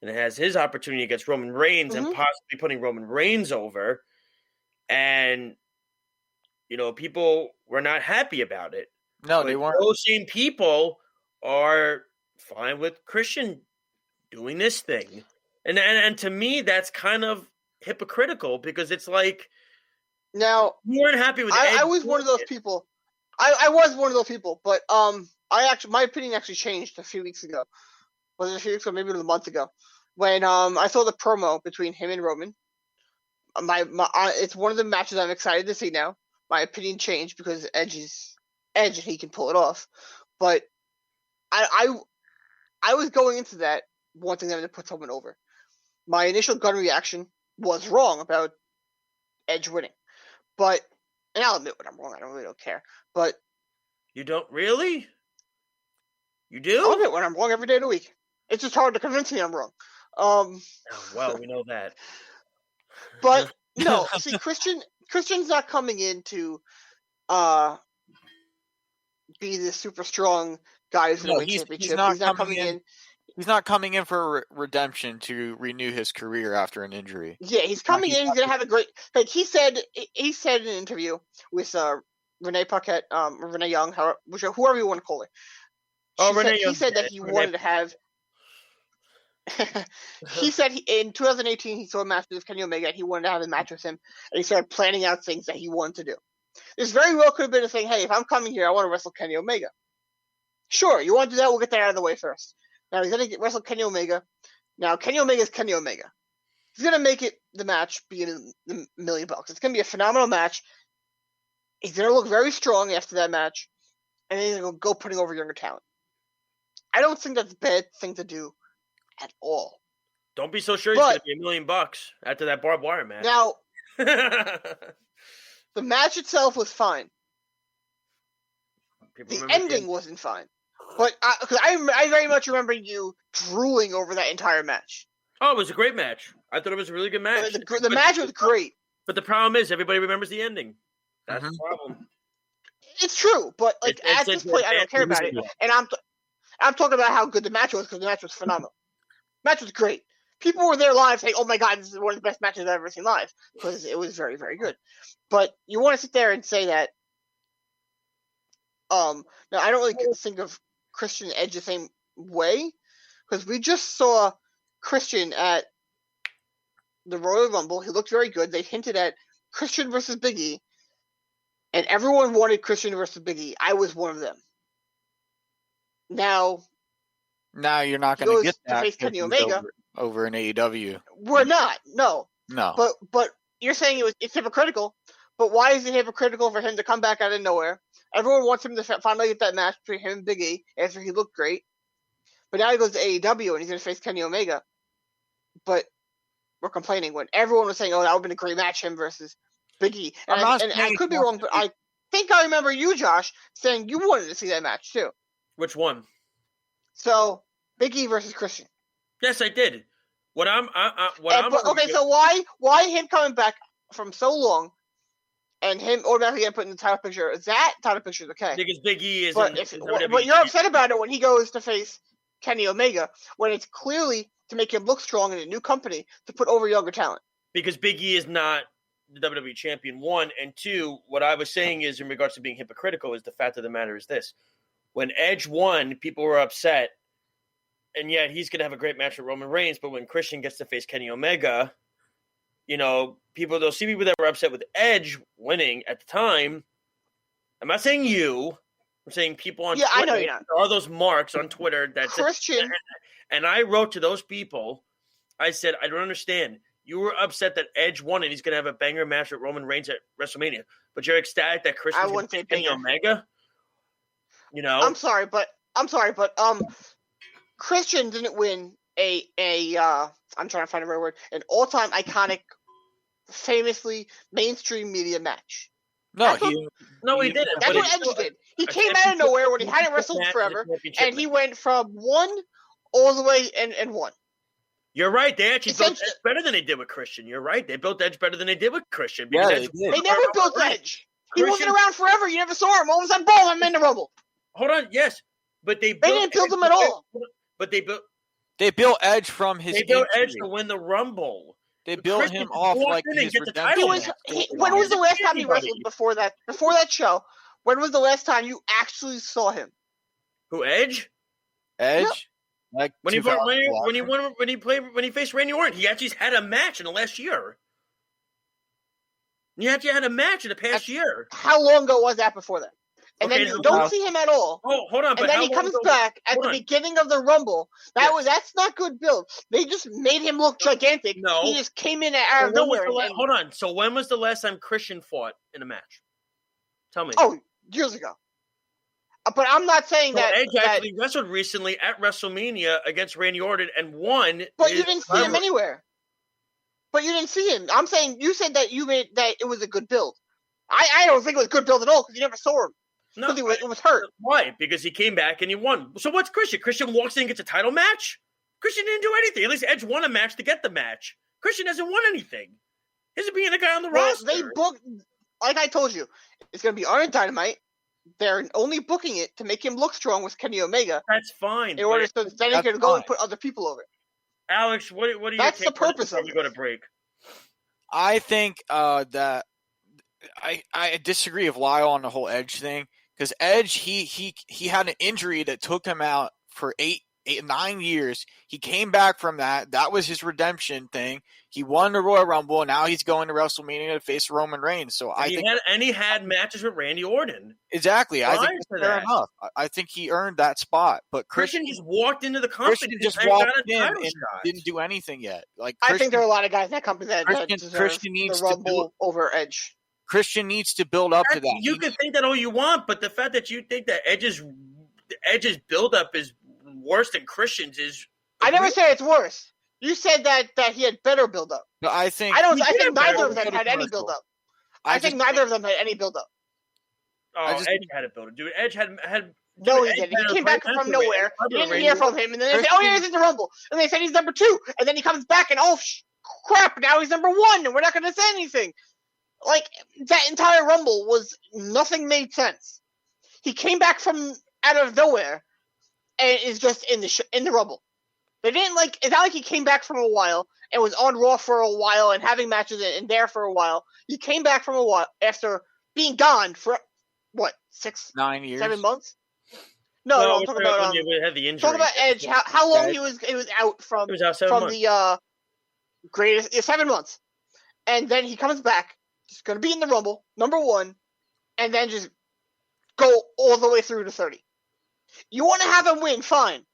and it has his opportunity against Roman Reigns and possibly putting Roman Reigns over. And, people were not happy about it. No, they weren't. Those same people are fine with Christian doing this thing. And to me, that's kind of hypocritical because it's like, now, you weren't happy with I was one of those people. I was one of those people, but my opinion actually changed a few weeks ago. Was it a few weeks ago? Maybe it was a month ago. When I saw the promo between him and Roman, it's one of the matches I'm excited to see now. My opinion changed because Edge and he can pull it off. But I was going into that wanting them to put someone over. My initial gut reaction was wrong about Edge winning. And I'll admit when I'm wrong. I really don't care. But you don't really? You do? I'll admit when I'm wrong every day of the week. It's just hard to convince me I'm wrong. Well, we know that. But no, see, Christian's not coming in to be the super strong guy who's going to win championship. He's not coming in. He's not coming in for redemption to renew his career after an injury. Yeah, he's coming in. He's gonna have a great. Like he said in an interview with Renee Paquette, Renee Young, whoever you want to call her. He said that he wanted to have. He said in 2018 he saw a match with Kenny Omega. He wanted to have a match with him, and he started planning out things that he wanted to do. This very well could have been a thing. Hey, if I'm coming here, I want to wrestle Kenny Omega. Sure, you want to do that? We'll get that out of the way first. Now he's going to wrestle Kenny Omega. Now Kenny Omega is Kenny Omega. He's going to make it the match be $1 million. It's going to be a phenomenal match. He's going to look very strong after that match, and then he's going to go putting over younger talent. I don't think that's a bad thing to do at all. Don't be so sure he's going to be $1 million after that barbed wire match. Now, the match itself was fine. The ending wasn't fine. But I very much remember you drooling over that entire match. Oh, it was a great match. I thought it was a really good match. The match was great. But the problem is everybody remembers the ending. That's the problem. It's true, but at this point, I don't care about it. And I'm talking about how good the match was because the match was phenomenal. The match was great. People were there live saying, "Oh my God, this is one of the best matches I've ever seen live," because it was very, very good. But you want to sit there and say that. Now I don't really think of Christian and Edge the same way, because we just saw Christian at the Royal Rumble. He looked very good. They hinted at Christian versus Big E, and everyone wanted Christian versus Big E. I was one of them. Now you're not going to get that face Kenny Omega over in AEW. We're not. No. No. But you're saying it's hypocritical. But why is it hypocritical for him to come back out of nowhere? Everyone wants him to finally get that match between him and Big E after he looked great. But now he goes to AEW and he's going to face Kenny Omega. But we're complaining when everyone was saying, "Oh, that would have been a great match, him versus Big E." And I could be wrong, but I think I remember you, Josh, saying you wanted to see that match too. Which one? So Big E versus Christian. Yes, I did. So why him coming back from so long? And him automatically getting put in the title picture. That title picture is okay. Because Big E is. But you're upset about it when he goes to face Kenny Omega, when it's clearly to make him look strong in a new company to put over younger talent. Because Big E is not the WWE champion, one. And two, what I was saying is, in regards to being hypocritical, is the fact of the matter is this. When Edge won, people were upset. And yet he's going to have a great match with Roman Reigns. But when Christian gets to face Kenny Omega, they'll see people that were upset with Edge winning at the time. I'm not saying you. I'm saying people on Twitter. I know you're not. There are those marks on Twitter that Christian. And I wrote to those people. I said, I don't understand. You were upset that Edge won and he's going to have a banger match with Roman Reigns at WrestleMania. But you're ecstatic that Christian's going to face Kenny Omega? I'm sorry, but Christian didn't win I'm trying to find the right word, an all-time iconic, famously mainstream media match. No, he didn't. That's what Edge did. He came out of nowhere when he hadn't wrestled forever, and he went from one all the way and won. You're right. They actually built Edge better than they did with Christian. You're right. They built Edge better than they did with Christian. Yeah, they never built Edge. He wasn't around forever. You never saw him. All of a sudden, boom, I'm in the Rumble. Hold on. Yes. But they didn't build him at all. But they built Edge from his They built Edge to win the Rumble. They built him off like his redemption. When was the last time he wrestled before that show? When was the last time you actually saw him? Who, Edge? Edge? Yep. Like when he faced Randy Orton, he actually had a match in the last year. He actually had a match in the past year. How long ago was that before that? And then you don't see him at all. Oh, hold on. And then he comes back at the beginning of the Rumble. That's not good build. They just made him look gigantic. No. He just came in out of nowhere. Hold on. So when was the last time Christian fought in a match? Tell me. Oh, years ago. But I'm not saying that Edge actually wrestled recently at WrestleMania against Randy Orton and won. But you didn't see him anywhere. But you didn't see him. I'm saying you said that it was a good build. I don't think it was a good build at all because you never saw him. No, because he was hurt. Why? Because he came back and he won. So what's Christian? Christian walks in and gets a title match? Christian didn't do anything. At least Edge won a match to get the match. Christian hasn't won anything. He's being the guy on the roster. They booked, like I told you, it's going to be Iron Dynamite. they're only booking it to make him look strong with Kenny Omega. That's fine. In order so then he can go and put other people over. Alex, what are your That's the purpose of it. You go to break. I think that I disagree with Lyle on the whole Edge thing, because Edge he had an injury that took him out for 9 years. He came back from that. That was his redemption thing. He won the Royal Rumble. Now he's going to WrestleMania to face Roman Reigns. So he had matches with Randy Orton. Exactly. I think that's fair enough. I think he earned that spot. But Christian just walked into the company. Christian just walked in and didn't do anything yet. I think there are a lot of guys in that company that Christian needs the Rumble over Edge. Christian needs to build up to that. You can think that all you want, but the fact that you think that Edge's build-up is worse than Christian's is. I never said it's worse. You said that he had better build-up. But I think neither of them had any build-up. I think neither of them had any build-up. Oh, Edge had a build-up, dude. Edge had. No, he didn't. He came back from nowhere. You didn't hear from him, and then they said, "Oh yeah, he's in the Rumble," and they said he's number 2, and then he comes back, and crap, now he's number 1, and we're not going to say anything. Like, that entire Rumble was nothing made sense. He came back from out of nowhere and is just in the Rumble. They didn't it's not like he came back from a while and was on Raw for a while and having matches in there for a while. He came back from a while after being gone for, 9 years? 7 months? No, I'm talking about had the injury. Talking about Edge, how long he was out from the greatest 7 months. And then he comes back. He's going to be in the Rumble, number 1, and then just go all the way through to 30. You want to have him win, fine.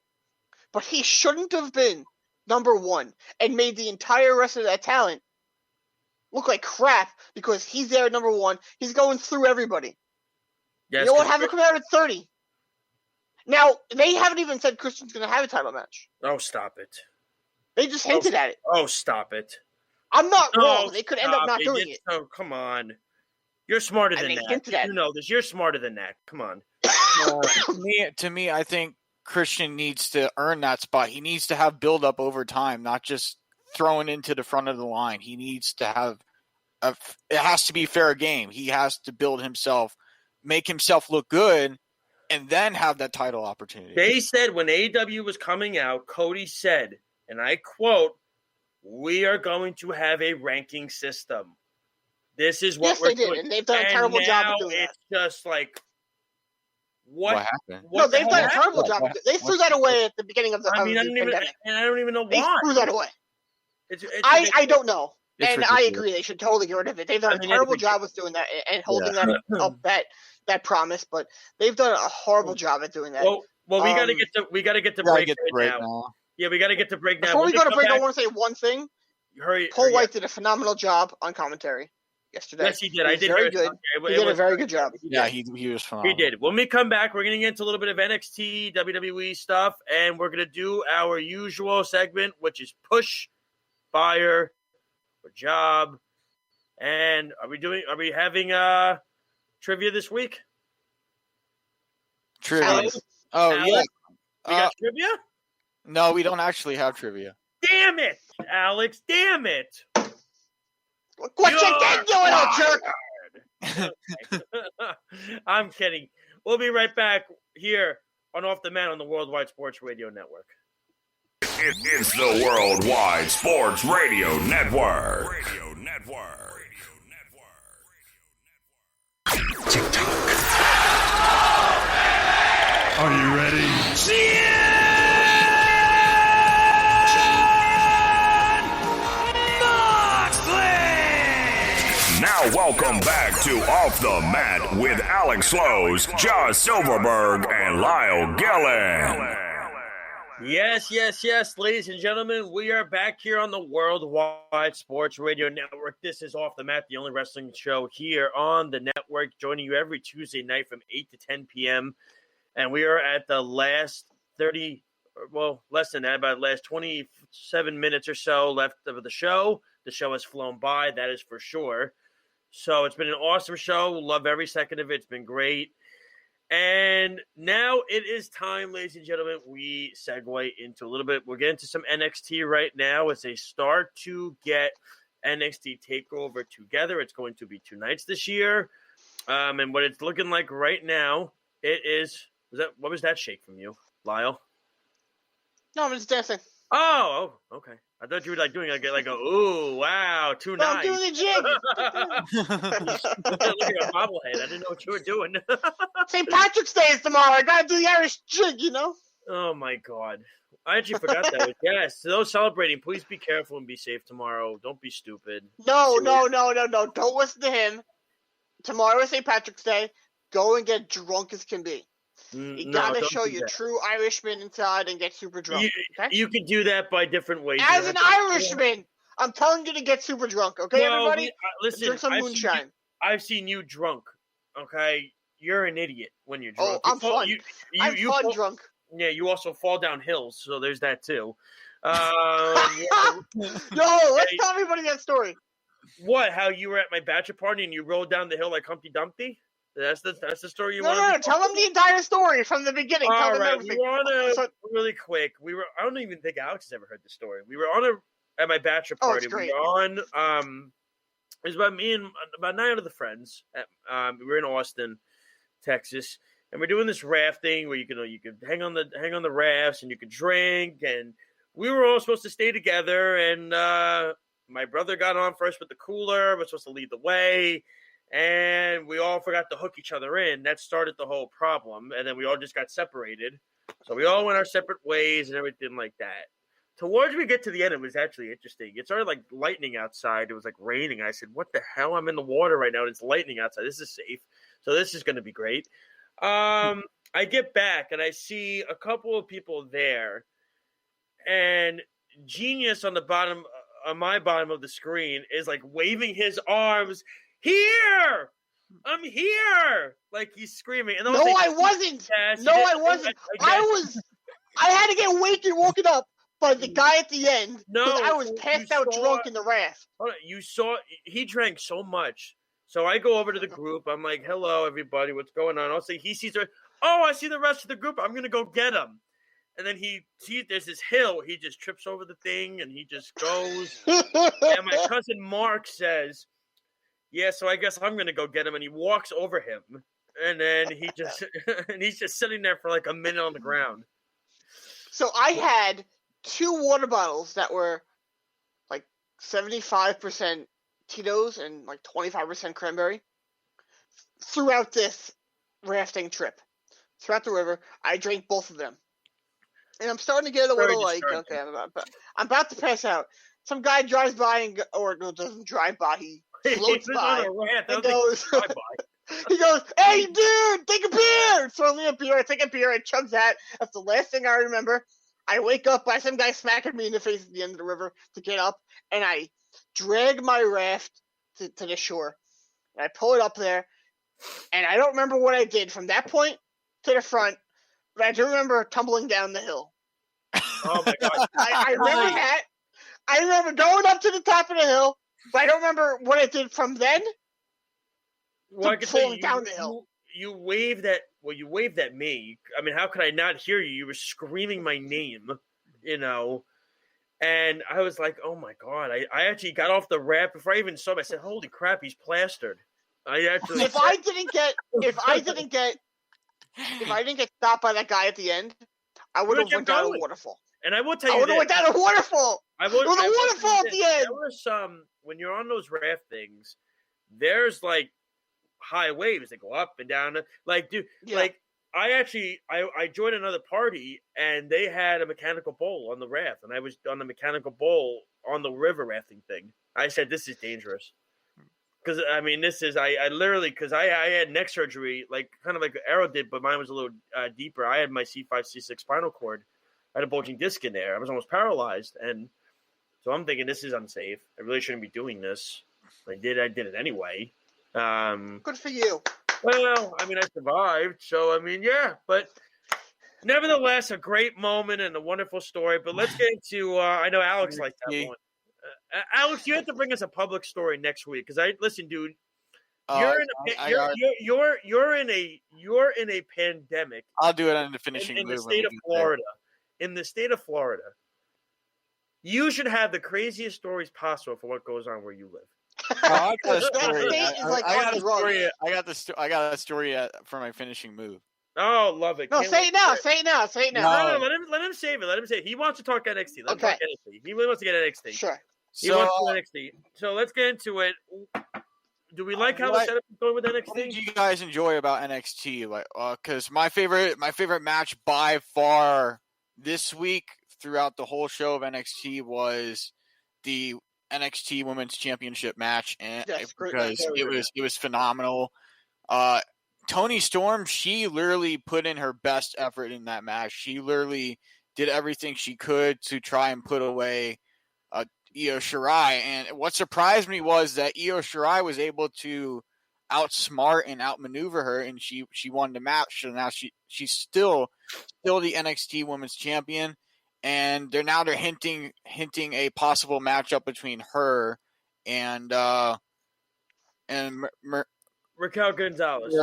But he shouldn't have been number 1 and made the entire rest of that talent look like crap because he's there at number 1. He's going through everybody. Yes, you know what? Have him come out at 30. Now, they haven't even said Christian's going to have a title match. Oh, stop it. They just hinted at it. Oh, stop it. I'm not wrong. They could end up not doing it. Oh, come on. You're smarter than that. You know this. You're smarter than that. Come on. To me, I think Christian needs to earn that spot. He needs to have build up over time, not just thrown into the front of the line. He needs to have it has to be fair game. He has to build himself, make himself look good, and then have that title opportunity. They said when AEW was coming out, Cody said, and I quote, "We are going to have a ranking system. This is what we're doing." And they've done a terrible job of doing that. It's just like, what happened? No, they've done a terrible job. They threw that away at the beginning of the pandemic. I don't even know why. They threw that away. I don't know. And ridiculous. I agree. They should totally get rid of it. They've done a terrible job with doing that and holding that up, that promise. But they've done a horrible job at doing that. Well, we got to get to break now. Yeah, we got to get to break now. Before we go to break, I want to say one thing. Paul White did a phenomenal job on commentary yesterday. Yes, he did. I did very good. He did a very good job. Yeah, he was phenomenal. He did. When we come back, we're going to get into a little bit of NXT, WWE stuff, and we're going to do our usual segment, which is push, fire, or job. And are we having trivia this week? Trivia. Alex? Oh, Alex? yeah. We got trivia? No, we don't actually have trivia. Damn it, Alex. Damn it. What you did, you little jerk? I'm kidding. We'll be right back here on Off the Mat on the Worldwide Sports Radio Network. It's the Worldwide Sports Radio Network. TikTok. Are you ready? Now welcome back to Off the Mat with Alex Lowe's, Josh Silverberg, and Lyle Gillen. Yes, ladies and gentlemen, we are back here on the Worldwide Sports Radio Network. This is Off the Mat, the only wrestling show here on the network, joining you every Tuesday night from 8 to 10 p.m. And we are at the last less than that, about the last 27 minutes or so left of the show. The show has flown by, that is for sure. So it's been an awesome show. Love every second of it. It's been great. And now it is time, ladies and gentlemen, we segue into a little bit. We'll get into some NXT right now as they start to get NXT TakeOver together. It's going to be 2 nights this year. And what it's looking like right now, it is. What was that shake from you, Lyle? No, I'm just dancing. Oh, okay. I thought you were like doing like a ooh, wow, too No, nice. I'm doing the jig. Look at a bobblehead. I didn't know what you were doing. St. Patrick's Day is tomorrow. I gotta do the Irish jig, you know. Oh my God. I actually forgot that. Yes, to those celebrating, please be careful and be safe tomorrow. Don't be stupid. No. Don't listen to him. Tomorrow is St. Patrick's Day. Go and get drunk as can be. You gotta show your true Irishman inside and get super drunk. You can do that by different ways. As an Irishman, I'm telling you to get super drunk. Okay, everybody? Listen, drink some moonshine. I've seen you drunk. Okay? You're an idiot when you're drunk. Oh, I'm fun. I'm fun drunk. Yeah, you also fall down hills, so there's that too. Yo, let's tell everybody that story. What? How you were at my bachelor party and you rolled down the hill like Humpty Dumpty? That's the story you want? No. Tell them the entire story from the beginning. All tell them right, everything. we were really quick. I don't even think Alex has ever heard the story. We were at my bachelor party. It's great. We were on. It was about me and about 9 other friends. We were in Austin, Texas. And we're doing this rafting where you could hang on the rafts and you could drink, and we were all supposed to stay together. And my brother got on first with the cooler. We're supposed to lead the way, and we all forgot to hook each other in. That started the whole problem, and then we all just got separated. So we all went our separate ways and everything like that. Towards we get to the end, it was actually interesting. It started like lightning outside. It was like raining. I said, "What the hell? I'm in the water right now, and it's lightning outside. This is safe. So this is going to be great." I get back and I see a couple of people there, and Genius on my bottom of the screen is like waving his arms. Here, I'm here, like he's screaming. And I wasn't. I wasn't. I had to get woken up by the guy at the end. No, I was passed out drunk in the raft. You saw he drank so much. So I go over to the group. I'm like, "Hello, everybody. What's going on?" I'll say he sees her. Oh, I see the rest of the group. I'm gonna go get him. And then there's this hill. He just trips over the thing and he just goes. And my cousin Mark says, "Yeah, so I guess I'm gonna go get him." And he walks over him, and then he's just sitting there for like a minute on the ground. So I had 2 water bottles that were like 75% Tito's and like 25% cranberry throughout this rafting trip. Throughout the river, I drank both of them. And I'm starting to get a little like, okay, I'm about to pass out. Some guy drives by or doesn't drive by, he floats by and goes, he goes, "Hey dude, take a beer!" Throw me a beer, I take a beer, I chug that. That's the last thing I remember. I wake up by some guy smacking me in the face at the end of the river to get up, and I drag my raft to the shore. And I pull it up there, and I don't remember what I did from that point to the front, but I do remember tumbling down the hill. Oh my God. I remember that. I remember going up to the top of the hill, but I don't remember what I did from then to falling down the hill. You waved at me. I mean, how could I not hear you? You were screaming my name, and I was like, "Oh my God!" I actually got off the raft before I even saw him. I said, "Holy crap, he's plastered." If I didn't get stopped by that guy at the end, I would have went down a waterfall. And I will tell you, I would have went down a waterfall. There was a waterfall at the end. There were some, when you're on those raft things, there's like high waves that go up and down. Like, dude, like I joined another party and they had a mechanical bull on the raft, and I was on the mechanical bull on the river rafting thing. I said, "This is dangerous." Because, I mean, I literally, because I had neck surgery, like kind of like Arrow did, but mine was a little deeper. I had my C5, C6 spinal cord. I had a bulging disc in there. I was almost paralyzed. And so I'm thinking, this is unsafe. I really shouldn't be doing this. I did it anyway. Good for you. Well, I mean, I survived. So, I mean, yeah. But nevertheless, a great moment and a wonderful story. But let's get into, I know Alex likes that one. Alex, you have to bring us a public story next week because listen, dude. You're in a pandemic. I'll do it on the finishing in the state of Florida. In the state of Florida, you should have the craziest stories possible for what goes on where you live. I got a That story. state is like I on got a drugs. story. I got a story for my finishing move. Oh, love it. No, Can't say wait it now. for Say it now. Say it now. No, let him save it. Let him save it. He wants to talk NXT. Let him Okay. talk NXT. He really wants to get NXT. Sure. He wants to NXT. So let's get into it. Do we like how the setup is going with NXT? What did you guys enjoy about NXT? Like, because my favorite match by far this week throughout the whole show of NXT was the NXT Women's Championship match, and because it was phenomenal. Toni Storm, she literally put in her best effort in that match. She literally did everything she could to try and put away Io Shirai. And what surprised me was that Io Shirai was able to outsmart and outmaneuver her, and she won the match. So now she's still the NXT Women's Champion, and they're hinting a possible matchup between her and Raquel Gonzalez.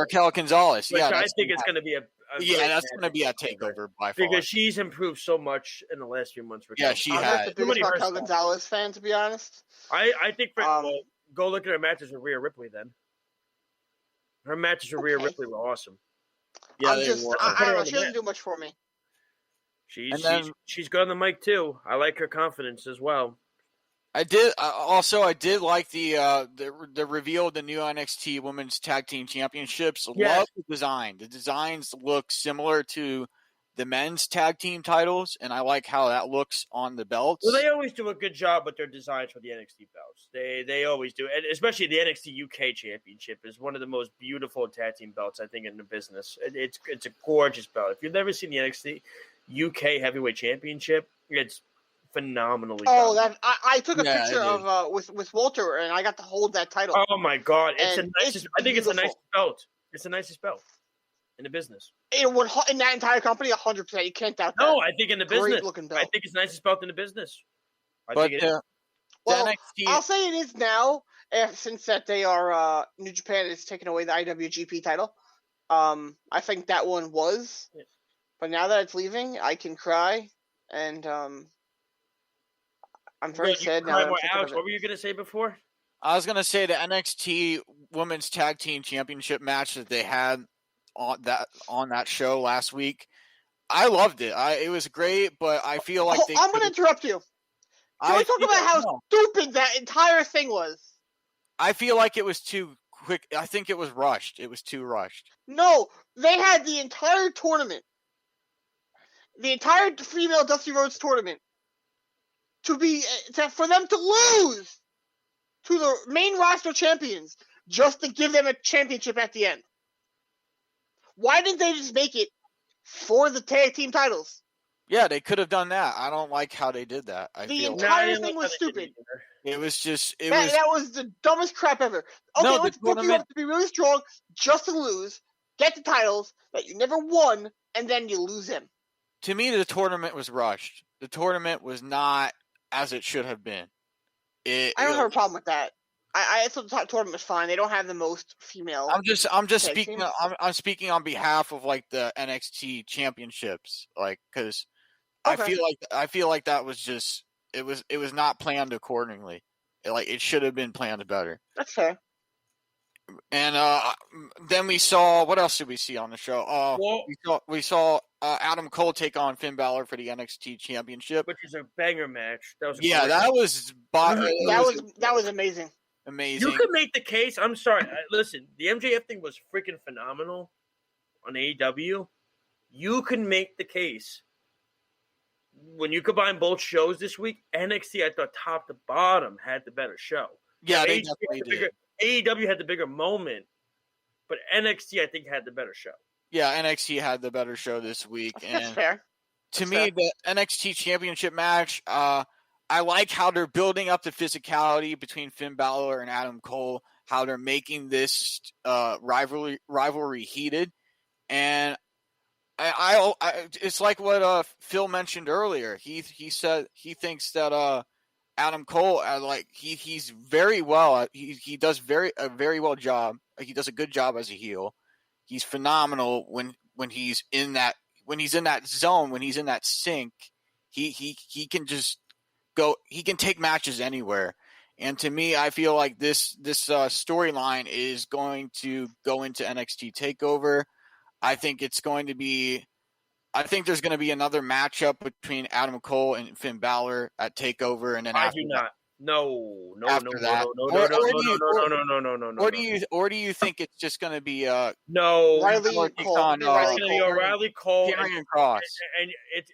Which I think it's going to be that's going to be a takeover by far. Because she's improved so much in the last few months. Yeah, she has. I'm not the biggest Raquel Gonzalez fan, to be honest. I think go look at her matches with Rhea Ripley then. Her matches with Rhea Ripley were awesome. Yeah, I don't know. She doesn't do much for me. She's good on the mic too. I like her confidence as well. I did like the reveal of the new NXT Women's Tag Team Championships. Yes. Love the design. The designs look similar to the men's tag team titles, and I like how that looks on the belts. Well, they always do a good job with their designs for the NXT belts. They always do, and especially the NXT UK Championship is one of the most beautiful tag team belts I think in the business. It's a gorgeous belt. If you've never seen the NXT UK Heavyweight Championship, it's phenomenally done. That I took a picture of with Walter, and I got to hold that title. Oh my god, I think it's the nicest belt. It's the nicest belt in the business. In that entire company, 100%. You can't doubt that. No, I think in the business. Great looking belt. I think it's the nicest belt in the business. Well, I'll say it is now, since that they are New Japan is taking away the IWGP title. I think that one was, but now that it's leaving, I can cry, and I'm very sad now. Alex, what were you going to say before? I was going to say the NXT Women's Tag Team Championship match that they had on that show last week. I loved it. It was great, but I feel like I'm going to interrupt you. Can we talk about how stupid that entire thing was? I feel like it was too quick. I think it was rushed. It was too rushed. No, they had the entire tournament, the entire female Dusty Rhodes tournament, for them to lose to the main roster champions just to give them a championship at the end. Why didn't they just make it for the tag team titles? Yeah, they could have done that. I don't like how they did that. The entire thing was stupid. It was just that was the dumbest crap ever. Okay, let's book you up to be really strong just to lose, get the titles that you never won, and then you lose them. To me, the tournament was rushed. The tournament was not as it should have been. I don't have a problem with that. I thought the tournament was fine. They don't have the most female. I'm just speaking. I'm speaking on behalf of like the NXT championships, like because I feel like that was just it was not planned accordingly. It should have been planned better. That's fair. And then we saw, what else did we see on the show? We saw Adam Cole take on Finn Balor for the NXT Championship, which is a banger match. That was amazing. Amazing. You could make the case. I'm sorry. Listen, the MJF thing was freaking phenomenal on AEW. You can make the case when you combine both shows this week. NXT, I thought top to bottom had the better show. Yeah, they definitely did. AEW had the bigger moment, but NXT I think had the better show. Yeah, NXT had the better show this week. That's fair. To me, the NXT Championship match, I like how they're building up the physicality between Finn Balor and Adam Cole, how they're making this rivalry heated. And I it's like what Phil mentioned earlier. He said he thinks that Adam Cole, he's very well. He does a very well job. He does a good job as a heel. He's phenomenal when he's in that zone, when he's in that sync. He can just go. He can take matches anywhere, And to me, I feel like this storyline is going to go into NXT TakeOver. I think there's going to be another matchup between Adam Cole and Finn Balor at TakeOver, and then I after do that, not. No. Or do you think it's just going to be no Riley Riley Cole. on, Riley It's gonna go Cole. Riley Cole Karrion Kross?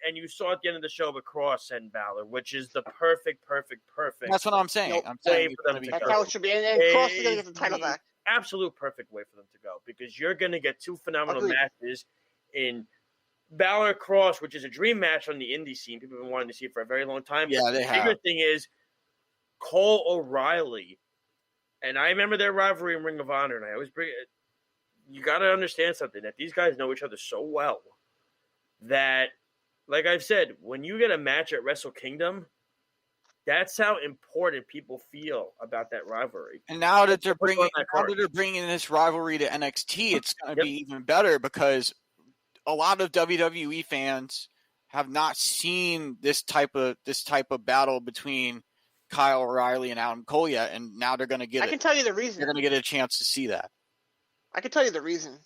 and you saw at the end of the show with Cross and Balor, which is the perfect. That's what I'm saying. Nope. I'm saying Way it's for them going to be to That's go. how it should be. And Cross is going to get the title back. Absolute perfect way for them to go, because you're going to get two phenomenal Agreed. matches in Balor Cross, which is a dream match on the indie scene. People have been wanting to see it for a very long time. Yeah, but they the bigger have. thing is Cole O'Reilly, and I remember their rivalry in Ring of Honor, and I always bring it. You got to understand something, that these guys know each other so well that, like I've said, when you get a match at Wrestle Kingdom, that's how important people feel about that rivalry. And now that they're What's on bringing that card? this rivalry to NXT, it's going to be even better, because a lot of WWE fans have not seen this type of battle between Kyle O'Reilly and Adam Cole yet, and now they're going to get. I can tell you the reason. They're going to get a chance to see that. I can tell you the reason.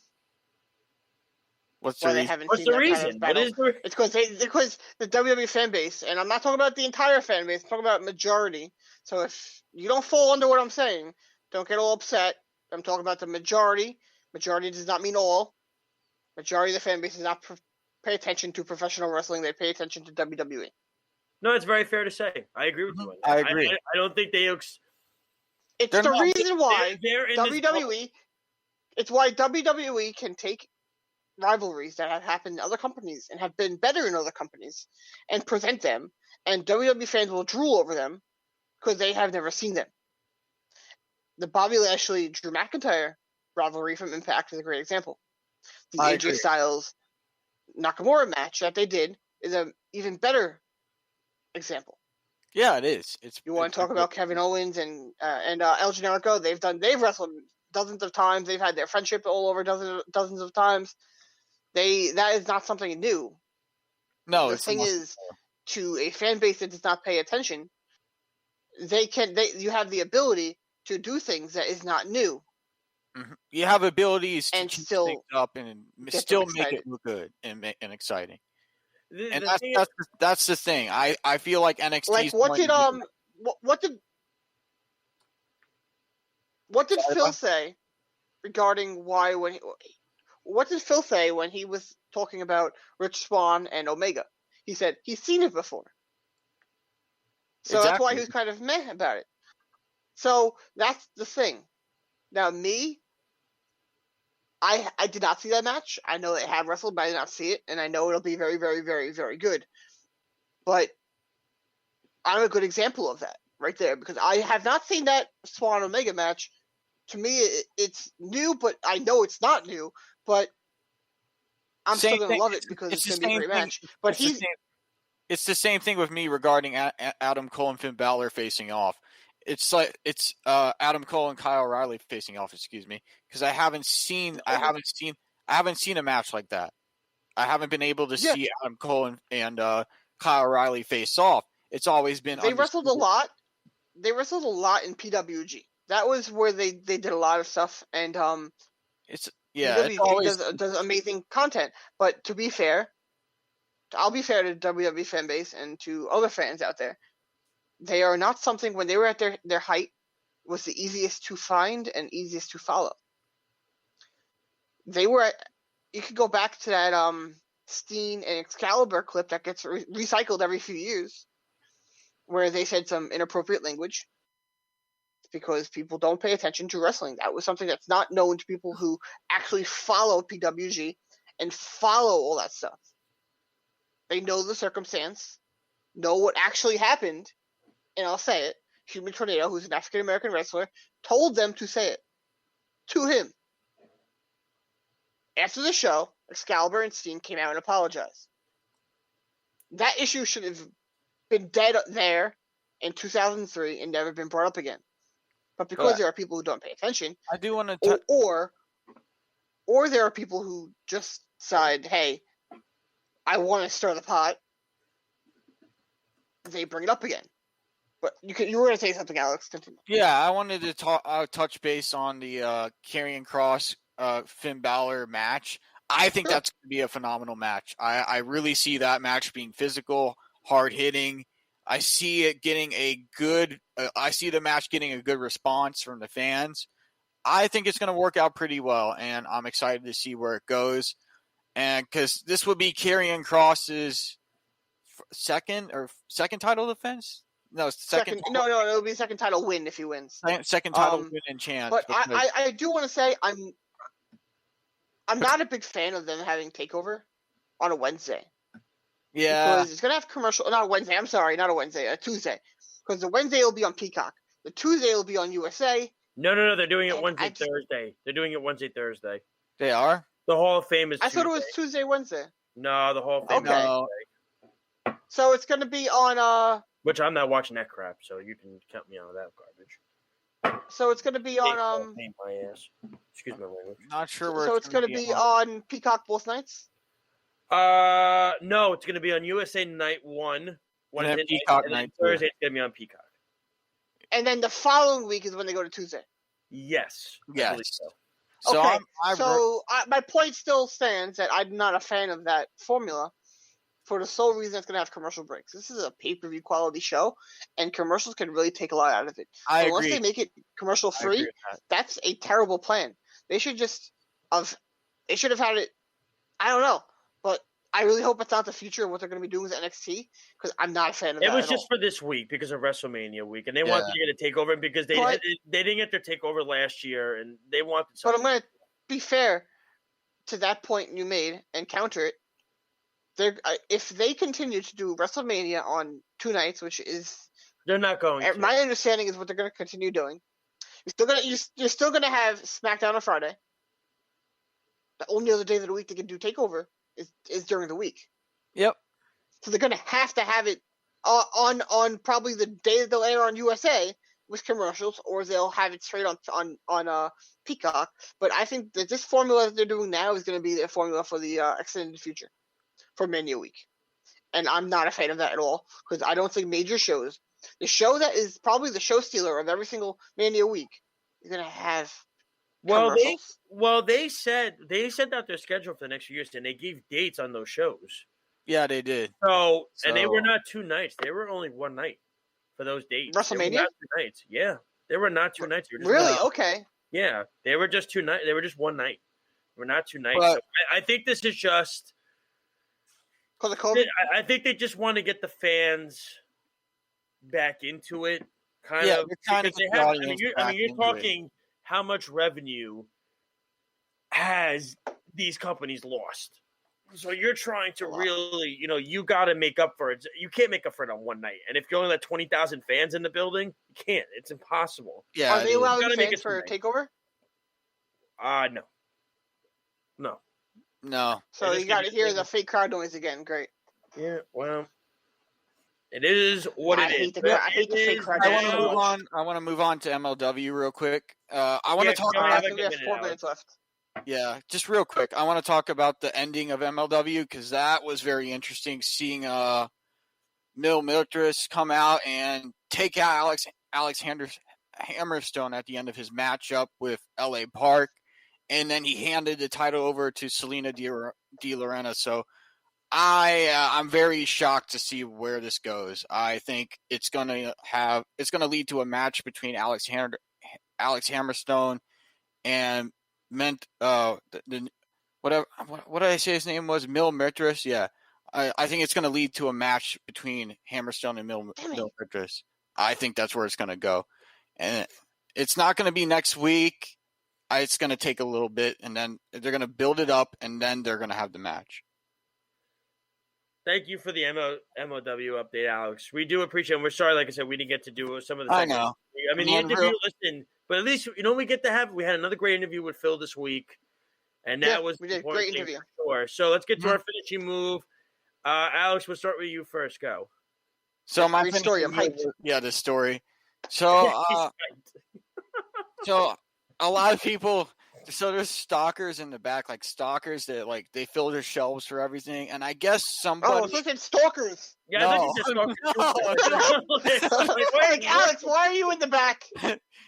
What's Why the they reason? haven't What's seen the that kind reason? of What battle. is the It's because the WWE fan base, and I'm not talking about the entire fan base, I'm talking about majority. So if you don't fall under what I'm saying, don't get all upset. I'm talking about the majority. Majority does not mean all. Majority of the fan base does not pay attention to professional wrestling. They pay attention to WWE. No, it's very fair to say. I agree with you on that. I agree. I don't think they. It's They're the not- reason why They're in this bubble. WWE. It's why WWE can take rivalries that have happened in other companies and have been better in other companies and present them, and WWE fans will drool over them because they have never seen them. The Bobby Lashley Drew McIntyre rivalry from Impact is a great example. The I AJ agree. Styles Nakamura match that they did is an even better example. Yeah, it is. You want to talk about Kevin Owens and El Generico? They've wrestled dozens of times. They've had their friendship all over dozens of times. That is not something new. No, The it's thing not- is, to a fan base that does not pay attention, you have the ability to do things that is not new. Mhm. You have abilities to And keep still things up and them still make excited. it look good and exciting. The And thing is- that's the thing. I feel like NXT. Like what did Phil say regarding what did Phil say when he was talking about Rich Swann and Omega? He said he's seen it before. So that's why he was kind of meh about it. So that's the thing. Now me, I did not see that match. I know they have wrestled, but I did not see it, and I know it'll be very, very, very, very good. But I'm a good example of that right there, because I have not seen that Swan Omega match. To me, it's new, but I know it's not new. But I'm still gonna love it because it's gonna be a great match. But it's the same thing with me regarding Adam Cole and Finn Balor facing off. It's like Adam Cole and Kyle O'Reilly facing off. Excuse me, because I haven't seen a match like that. I haven't been able to see Adam Cole and Kyle O'Reilly face off. It's always been they wrestled a lot. They wrestled a lot in PWG. That was where they did a lot of stuff, and PWG does amazing content. But to be fair, I'll be fair to WWE fan base and to other fans out there. They are not something, when they were at their height, was the easiest to find and easiest to follow. You could go back to that Steen and Excalibur clip that gets recycled every few years, where they said some inappropriate language because people don't pay attention to wrestling. That was something that's not known to people who actually follow PWG and follow all that stuff. They know the circumstance, know what actually happened, and I'll say it. Human Tornado, who's an African-American wrestler, told them to say it to him. After the show, Excalibur and Steen came out and apologized. That issue should have been dead there in 2003 and never been brought up again. But because there are people who don't pay attention, I do want to, or there are people who just decide, hey, I want to stir the pot, they bring it up again. But you were going to say something, Alex. Continue. Yeah, I wanted to touch base on the Karrion Kross Finn Balor match. I think that's going to be a phenomenal match. I really see that match being physical, hard hitting. I see it getting I see the match getting a good response from the fans. I think it's going to work out pretty well, and I'm excited to see where it goes. And because this would be Karrion Kross's second title defense. No, second. No, it'll be second title win if he wins. Second title win and chance. But I do want to say I'm not a big fan of them having TakeOver on a Wednesday. Yeah. Because it's going to have commercial. Not a Wednesday. I'm sorry, not a Wednesday. A Tuesday. Because the Wednesday will be on Peacock. The Tuesday will be on USA. No. They're doing it Wednesday, Thursday. They're doing it Wednesday, Thursday. They are? The Hall of Fame is I Tuesday. thought it was Tuesday, Wednesday. No, the Hall of Fame is Tuesday. So it's going to be on Which I'm not watching that crap, so you can count me out of that garbage. So it's going to be on my ass. Excuse my language. Not sure where. So it's going to be on Peacock both nights. No, it's going to be on USA Night 1. And Peacock night. Thursday it's going to be on Peacock. And then the following week is when they go to Tuesday. Yes. So okay. My point still stands that I'm not a fan of that formula for the sole reason it's going to have commercial breaks. This is a pay-per-view quality show, and commercials can really take a lot out of it. Unless they make it commercial free, that's a terrible plan. They should have had it. I don't know, but I really hope it's not the future of what they're going to be doing with NXT, because I'm not a fan of that. It was just for this week because of WrestleMania week, and they wanted to get a takeover because they didn't get their takeover last year, and they wanted something. But I'm going to be fair to that point you made and counter it. If they continue to do WrestleMania on 2 nights, which is they're not going to. My understanding is what they're going to continue doing. You're still gonna have SmackDown on Friday. The only other day of the week they can do TakeOver is during the week. Yep. So they're gonna have to have it on probably the day that they'll air on USA with commercials, or they'll have it straight on Peacock. But I think that this formula that they're doing now is going to be their formula for the extended future for Mania Week, and I'm not a fan of that at all, because I don't think major shows, the show that is probably the show stealer of every single Mania Week, is going to have commercials. They sent out their schedule for the next few years, and they gave dates on those shows. Yeah, they did. So and they were not 2 nights; they were only 1 night for those dates. WrestleMania? They were not 2 nights. Yeah, they were not 2 nights. Really? Okay. Yeah, they were just 2 nights. They were just 1 night. They were not 2 nights. But, so I think this is just. Because of COVID? I think they just want to get the fans back into it. You're talking how much revenue has these companies lost. So you're trying to really, you got to make up for it. You can't make up for it on 1 night. And if you only let 20,000 fans in the building, you can't. It's impossible. Yeah. Are they allowing fans for a TakeOver? No. No. So you got to hear the fake crowd noise again. Great. Yeah, well, it is what it is. I hate the fake crowd noise. I want to move on to MLW real quick. I want to talk about. We have 4 minutes left. Yeah, just real quick. I want to talk about the ending of MLW, because that was very interesting, seeing Mil Miltris come out and take out Alex Hammerstone at the end of his matchup with LA Park, and then he handed the title over to Selena De Lorena. So I'm very shocked to see where this goes. I think it's gonna lead to a match between Alex Hammerstone and what did I say his name was? Mil Miltris? Yeah. I think it's going to lead to a match between Hammerstone and Mil Miltris. I think that's where it's going to go. And it's not going to be next week. It's going to take a little bit, and then they're going to build it up, and then they're going to have the match. Thank you for the MOW update, Alex. We do appreciate it. And we're sorry, like I said, we didn't get to do some of the things. I know. I mean, the interview, but at least, we get to have – we had another great interview with Phil this week, and that was we did. Great interview. Sure. So let's get to our finishing move. Alex, we'll start with you first. Go. So my story, I'm hyped. Yeah, the story. So, so a lot of people So there's stalkers in the back, like stalkers that like they fill their shelves for everything, and I guess somebody. Oh, so it's stalkers. Yeah, No. I thought you said stalkers. Like, Alex, why are you in the back?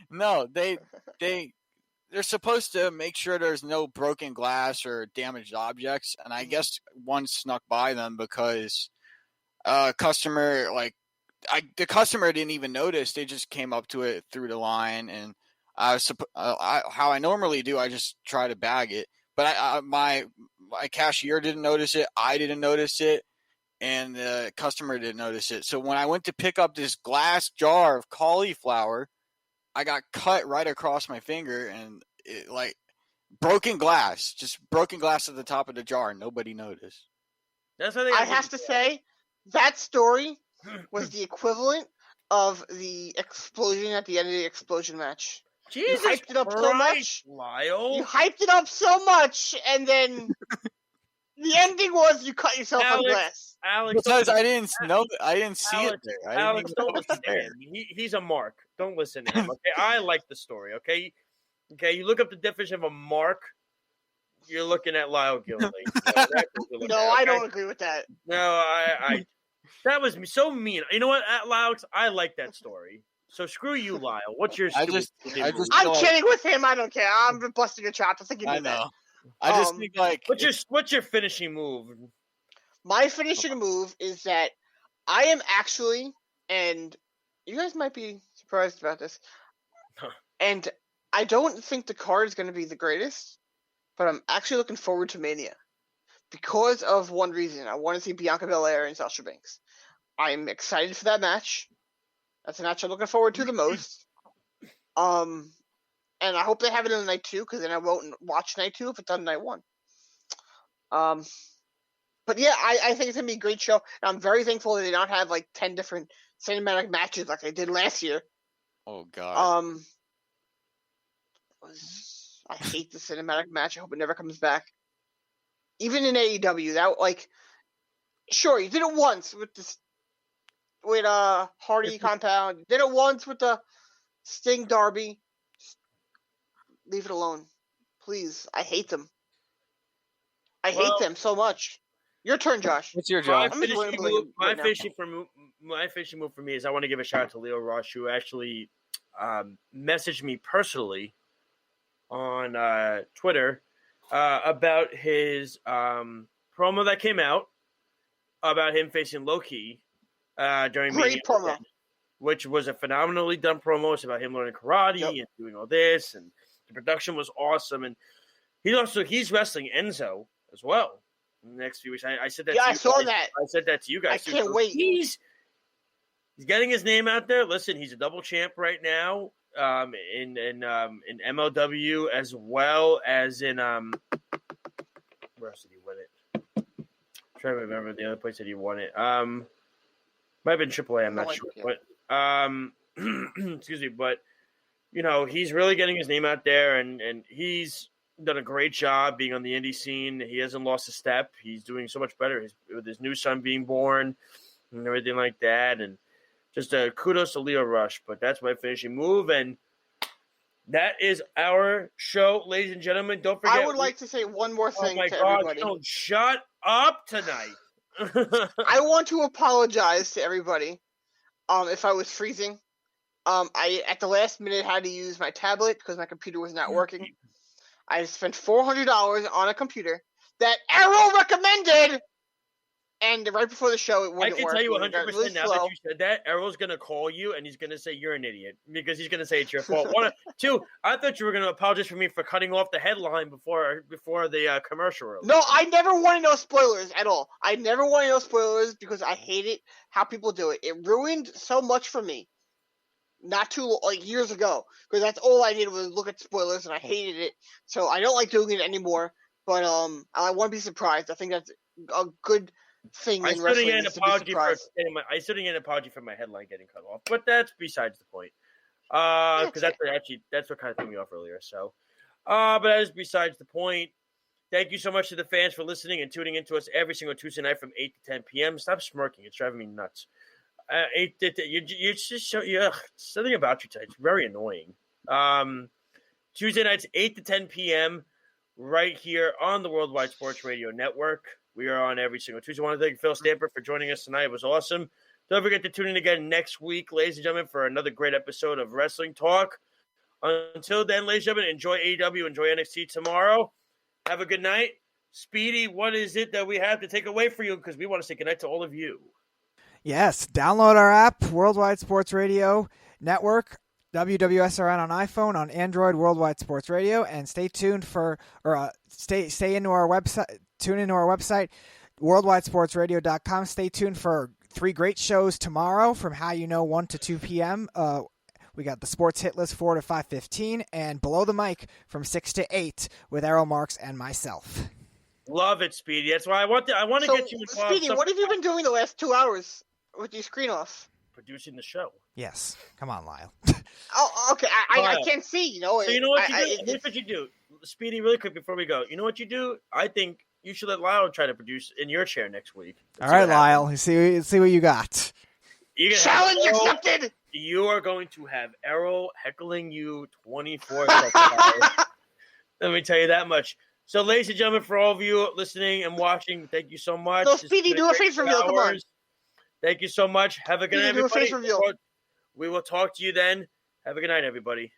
No, they're supposed to make sure there's no broken glass or damaged objects, and I guess one snuck by them because the customer didn't even notice. They just came up to it through the line, and how I normally do, I just try to bag it. But my cashier didn't notice it. I didn't notice it, and the customer didn't notice it. So when I went to pick up this glass jar of cauliflower, I got cut right across my finger, and it, like broken glass at the top of the jar. Nobody noticed. That's how I have to say, that story was the equivalent of the explosion at the end of the explosion match. Jesus you hyped it up so much, Lyle. You hyped it up so much, and then the ending was you cut yourself on glass. Alex, because I didn't see Alex, it there. Alex, don't listen to him. He's a mark. Don't listen to him. Okay, I like the story. Okay, you look up the definition of a mark. You're looking at Lyle Gilday. No, I don't agree with that. No, I that was so mean. You know what, Alex? I like that story. So screw you, Lyle. What's your? I'm kidding with him. I don't care. I'm busting your chops. I think you do that. I just think like what's your finishing move? My finishing move is that I am actually, and you guys might be surprised about this, and I don't think the card is going to be the greatest, but I'm actually looking forward to Mania because of one reason. I want to see Bianca Belair and Sasha Banks. I'm excited for that match. That's a match I'm looking forward to the most. And I hope they have it on night 2, because then I won't watch night 2 if it's on night 1. But yeah, I think it's going to be a great show. And I'm very thankful that they don't have like 10 different cinematic matches like they did last year. Oh, God. I hate the cinematic match. I hope it never comes back. Even in AEW, that like, sure, you did it once with Hardy Compound. You did it once with the Sting Darby. Leave it alone, please. I hate them. I hate them so much. Your turn, Josh. What's your job? My finishing move for me is I want to give a shout out to Leo Rush, who actually messaged me personally on Twitter about his promo that came out about him facing Loki during Great promo, which was a phenomenally done promo. It's about him learning karate and doing all this, and the production was awesome. And he's wrestling Enzo as well in the next few weeks. I said that. Yeah, to I you saw guys. that. I said that to you guys. I can't wait. He's getting his name out there. Listen, he's a double champ right now. In MLW as well as in where else did he win it? I'm trying to remember the other place that he won it. Might have been AAA. I'm not sure, but excuse me. But you know, he's really getting his name out there, and he's done a great job being on the indie scene. He hasn't lost a step. He's doing so much better with his new son being born and everything like that, and. Just kudos to Leo Rush, but that's my finishing move, and that is our show, ladies and gentlemen. Don't forget. I would like to say one more thing to everybody. Don't shut up tonight. I want to apologize to everybody. If I was freezing, I at the last minute had to use my tablet because my computer was not working. I spent $400 on a computer that Arrow recommended. And right before the show, it wouldn't work. I can tell you 100% really now that you said that, Errol's going to call you, and he's going to say you're an idiot because he's going to say it's your fault. Two, I thought you were going to apologize for me for cutting off the headline before the commercial. No, I never want to know spoilers at all. I never want to know spoilers because I hate it how people do it. It ruined so much for me. Not years ago, because that's all I did was look at spoilers, and I hated it. So I don't like doing it anymore. But I want to be surprised. I think that's a good thing in wrestling. I still didn't get an apology for my headline getting cut off, but that's besides the point. Because that's what kind of threw me off earlier. So, but that is besides the point. Thank you so much to the fans for listening and tuning into us every single Tuesday night from 8 to 10 p.m. Stop smirking; it's driving me nuts. You're just something about you today. It's very annoying. Tuesday nights, 8 to 10 p.m., right here on the Worldwide Sports Radio Network. We are on every single Tuesday. I want to thank Phil Stamper for joining us tonight. It was awesome. Don't forget to tune in again next week, ladies and gentlemen, for another great episode of Wrestling Talk. Until then, ladies and gentlemen, enjoy AEW, enjoy NXT tomorrow. Have a good night. Speedy, what is it that we have to take away for you? Because we want to say goodnight to all of you. Yes, download our app, Worldwide Sports Radio Network, WWSRN on iPhone, on Android, Worldwide Sports Radio, and stay tuned for, stay into our website, tune into our website, worldwidesportsradio.com. Stay tuned for 3 great shows tomorrow from How You Know 1 to 2 p.m. We got the Sports Hit List 4 to 5:15, and Below the Mic from 6 to 8 with Errol Marks and myself. Love it, Speedy. That's why I want to get you involved. Speedy, what have you been doing the last 2 hours with your screen off? Producing the show. Yes. Come on, Lyle. Oh, okay. I can't see, you know. So you know what you do? Here's what you do. Speedy, really quick before we go. You know what you do? I think you should let Lyle try to produce in your chair next week. All right, Lyle. See what you got. Challenge accepted! You are going to have Errol heckling you 24/7. Let me tell you that much. So, ladies and gentlemen, for all of you listening and watching, thank you so much. So, Speedy, do a face reveal. Come on. Thank you so much. Have a good night, everybody. Do a face reveal. We will talk to you then. Have a good night, everybody.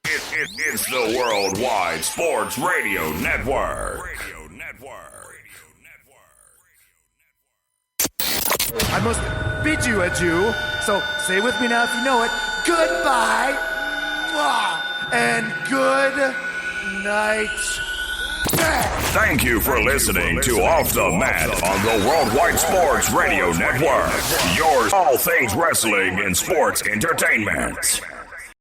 It's the Worldwide Sports Radio Network. I must bid you adieu, so say with me now if you know it. Goodbye, and good night. Thank you for listening to Off the Mat on the Worldwide Sports Radio Network. Yours all things wrestling and sports entertainment.